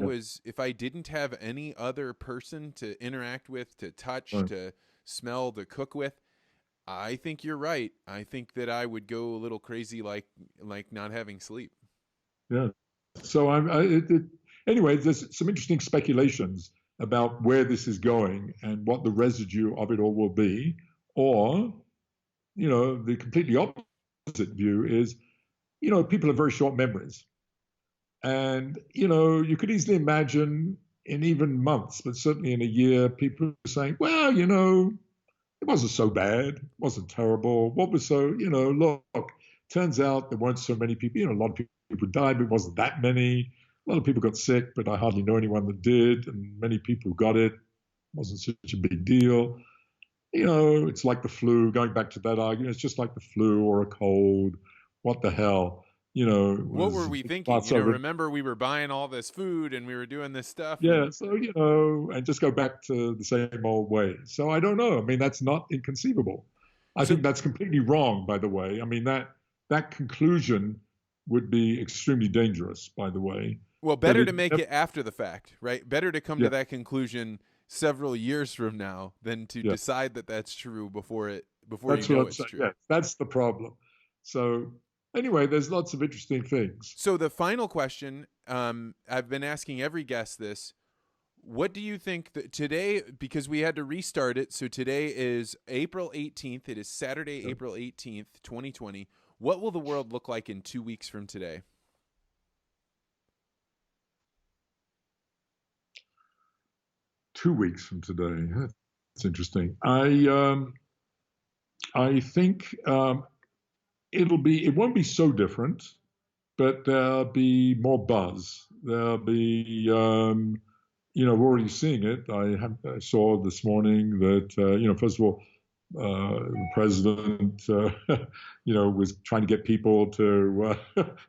didn't have any other person to interact with, to touch, to smell, to cook with, I think you're right. I think that I would go a little crazy, like not having sleep. Yeah. So anyway, there's some interesting speculations about where this is going and what the residue of it all will be. Or, the completely opposite view is, people have very short memories. And, you could easily imagine in even months, but certainly in a year, people saying, well, it wasn't so bad. It wasn't terrible. What was so, look, turns out there weren't so many people. A lot of people died, but it wasn't that many. A lot of people got sick, but I hardly know anyone that did. And many people got it. It wasn't such a big deal. It's like the flu, going back to that argument. It's just like the flu or a cold. What the hell? What were we thinking? Remember we were buying all this food and we were doing this stuff. Yeah, so, and just go back to the same old way. So I don't know. I mean, that's not inconceivable. I think that's completely wrong, by the way. I mean, that conclusion would be extremely dangerous, by the way. Well, better to make it after the fact, right? Better to come to that conclusion several years from now than to decide that that's true before it's true. Yes, that's the problem. So anyway, there's lots of interesting things. So the final question, I've been asking every guest this. What do you think that today, because we had to restart it, so today is April 18th. It is Saturday, April 18th, 2020. What will the world look like in 2 weeks from today? Two weeks from today. That's interesting. I think it won't be so different, but there'll be more buzz. There'll be, we're already seeing it. I saw this morning that, first of all, the president, was trying to get people to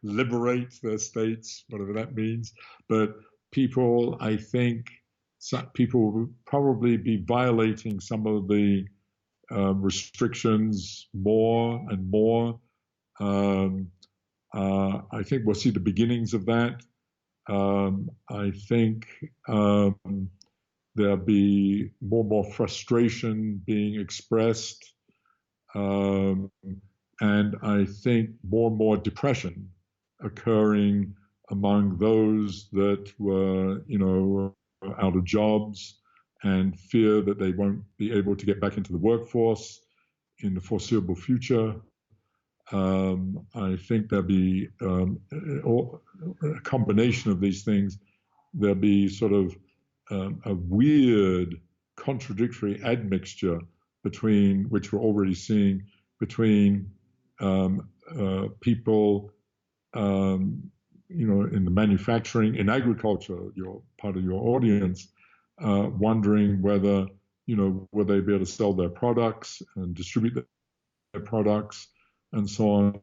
liberate their states, whatever that means. But people, I think, people will probably be violating some of the restrictions more and more. I think we'll see the beginnings of that. I think there'll be more and more frustration being expressed. And I think more and more depression occurring among those that were, out of jobs and fear that they won't be able to get back into the workforce in the foreseeable future. I think there'll be a combination of these things. There'll be sort of a weird contradictory admixture between, which we're already seeing, between people, in the manufacturing, in agriculture, you're part of your audience, wondering whether, will they be able to sell their products and distribute their products and so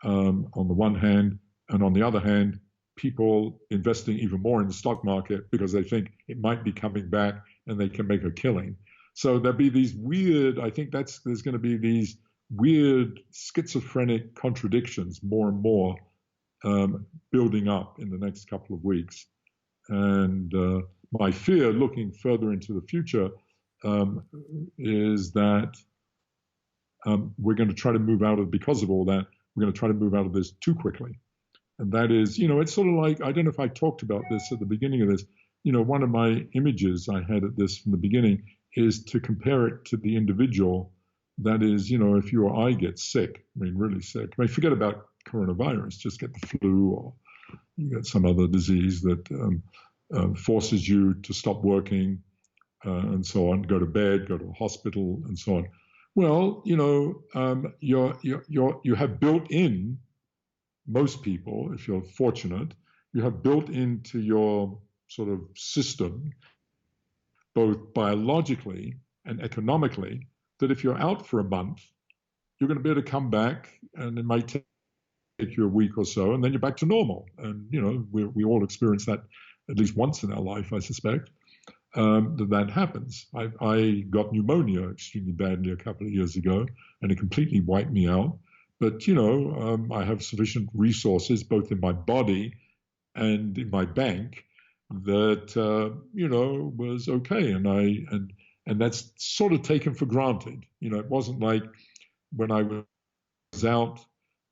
on the one hand. And on the other hand, people investing even more in the stock market because they think it might be coming back and they can make a killing. So there'll be these weird, I think there's going to be these weird schizophrenic contradictions more and more building up in the next couple of weeks. And my fear looking further into the future is that we're going to try to move out of, because of all that, we're going to try to move out of this too quickly. And that is, it's sort of like, I don't know if I talked about this at the beginning of this, one of my images I had at this from the beginning is to compare it to the individual. That is, if your eye gets sick, really sick, forget about coronavirus, just get the flu or you get some other disease that forces you to stop working and so on, go to bed, go to a hospital and so on. Well, you have built in, most people, if you're fortunate, you have built into your sort of system, both biologically and economically, that if you're out for a month, you're going to be able to come back and it might take you a week or so, and then you're back to normal. And, we all experience that at least once in our life, I suspect, that happens. I got pneumonia extremely badly a couple of years ago, and it completely wiped me out. But, I have sufficient resources, both in my body and in my bank, that, was okay. And that's sort of taken for granted. It wasn't like when I was out,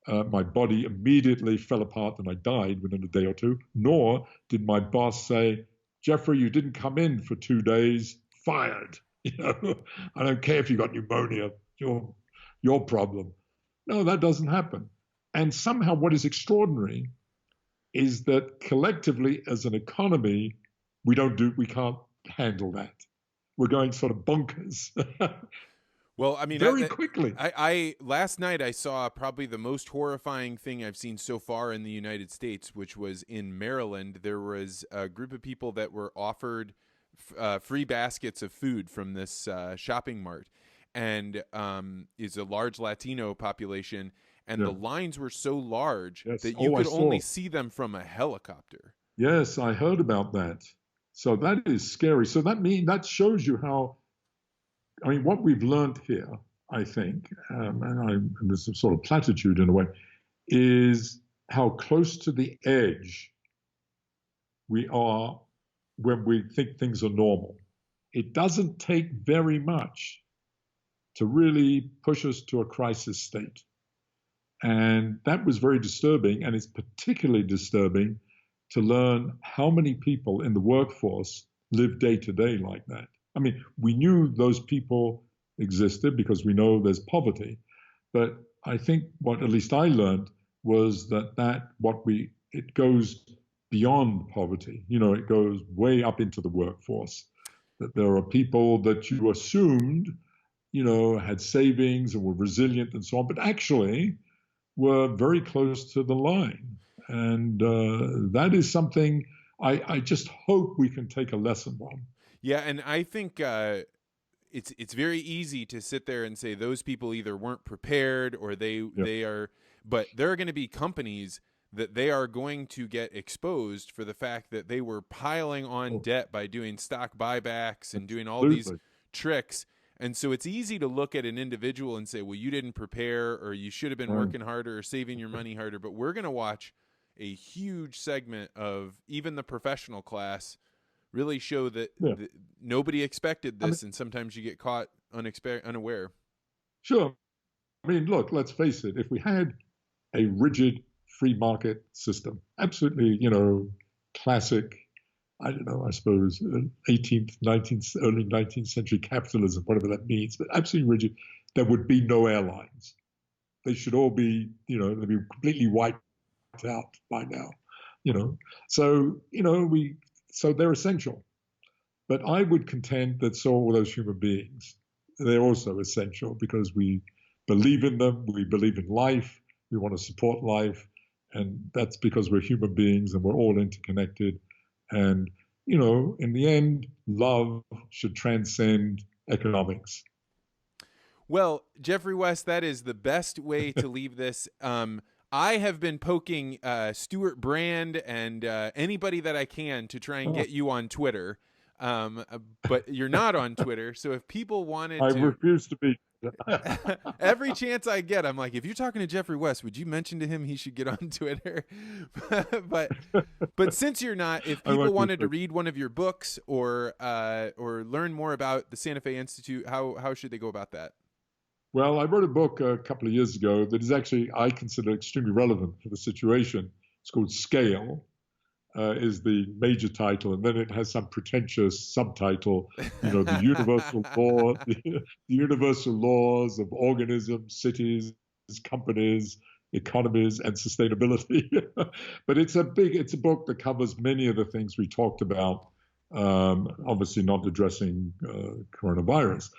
my body immediately fell apart and I died within a day or two, nor did my boss say, Geoffrey, you didn't come in for 2 days, fired. I don't care if you got pneumonia, your problem. No, that doesn't happen. And somehow what is extraordinary is that collectively as an economy, we can't handle that. We're going sort of bonkers. Well, very quickly. Last night I saw probably the most horrifying thing I've seen so far in the United States, which was in Maryland. There was a group of people that were offered free baskets of food from this shopping mart, and is a large Latino population, and the lines were so large that you could only see them from a helicopter. Yes, I heard about that. So that is scary. So that shows you how. What we've learned here, I think, and this is sort of platitude in a way, is how close to the edge we are when we think things are normal. It doesn't take very much to really push us to a crisis state. And that was very disturbing, and it's particularly disturbing to learn how many people in the workforce live day to day like that. We knew those people existed because we know there's poverty, but I think what at least I learned was it goes beyond poverty. It goes way up into the workforce. That there are people that you assumed, had savings and were resilient and so on, but actually were very close to the line. And that is something I just hope we can take a lesson on. Yeah, and I think it's very easy to sit there and say those people either weren't prepared or they are, but there are going to be companies that they are going to get exposed for the fact that they were piling on debt by doing stock buybacks and doing all these tricks. And so it's easy to look at an individual and say, well, you didn't prepare, or you should have been working harder or saving your money harder. But we're going to watch a huge segment of even the professional class really show that nobody expected this, and sometimes you get caught unaware. Sure. Look, let's face it. If we had a rigid free market system, absolutely, classic, I don't know, I suppose 18th, 19th, early 19th century capitalism, whatever that means, but absolutely rigid, there would be no airlines. They should all be, they'd be completely wiped out by now, So they're essential. But I would contend that so are those human beings. They're also essential because we believe in them, we believe in life, we want to support life, and that's because we're human beings and we're all interconnected. And, in the end, love should transcend economics. Well, Geoffrey West, that is the best way to leave this. I have been poking Stuart Brand and anybody that I can to try and get you on Twitter. But you're not on Twitter. So if people wanted I to, refuse to be. every chance I get, I'm like, if you're talking to Geoffrey West, would you mention to him he should get on Twitter? but since you're not, if people wanted to read one of your books or learn more about the Santa Fe Institute, how should they go about that? Well, I wrote a book a couple of years ago that is actually, I consider, extremely relevant for the situation. It's called Scale, is the major title, and then it has some pretentious subtitle, the universal laws of organisms, cities, companies, economies, and sustainability. But it's a book that covers many of the things we talked about. Obviously, not addressing coronavirus.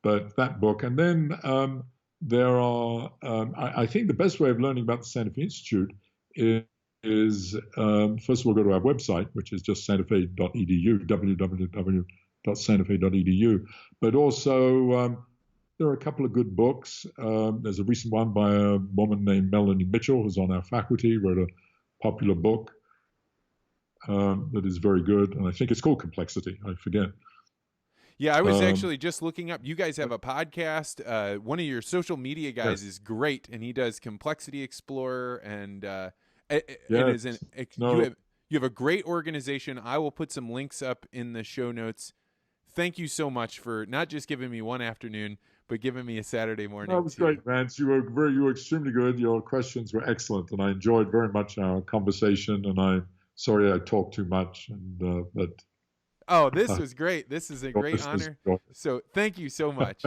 But that book, and then there are. I think the best way of learning about the Santa Fe Institute is first of all go to our website, which is just santafe.edu, www.santafe.edu. But also there are a couple of good books. There's a recent one by a woman named Melanie Mitchell, who's on our faculty, wrote a popular book that is very good, and I think it's called Complexity. I forget. Yeah, I was actually just looking up. You guys have a podcast. One of your social media guys is great, and he does Complexity Explorer, and you have a great organization. I will put some links up in the show notes. Thank you so much for not just giving me one afternoon, but giving me a Saturday morning. That was great, Vance. You were extremely good. Your questions were excellent, and I enjoyed very much our conversation. And I'm sorry I talked too much, but. Oh, this was great. This is a great honor. So thank you so much.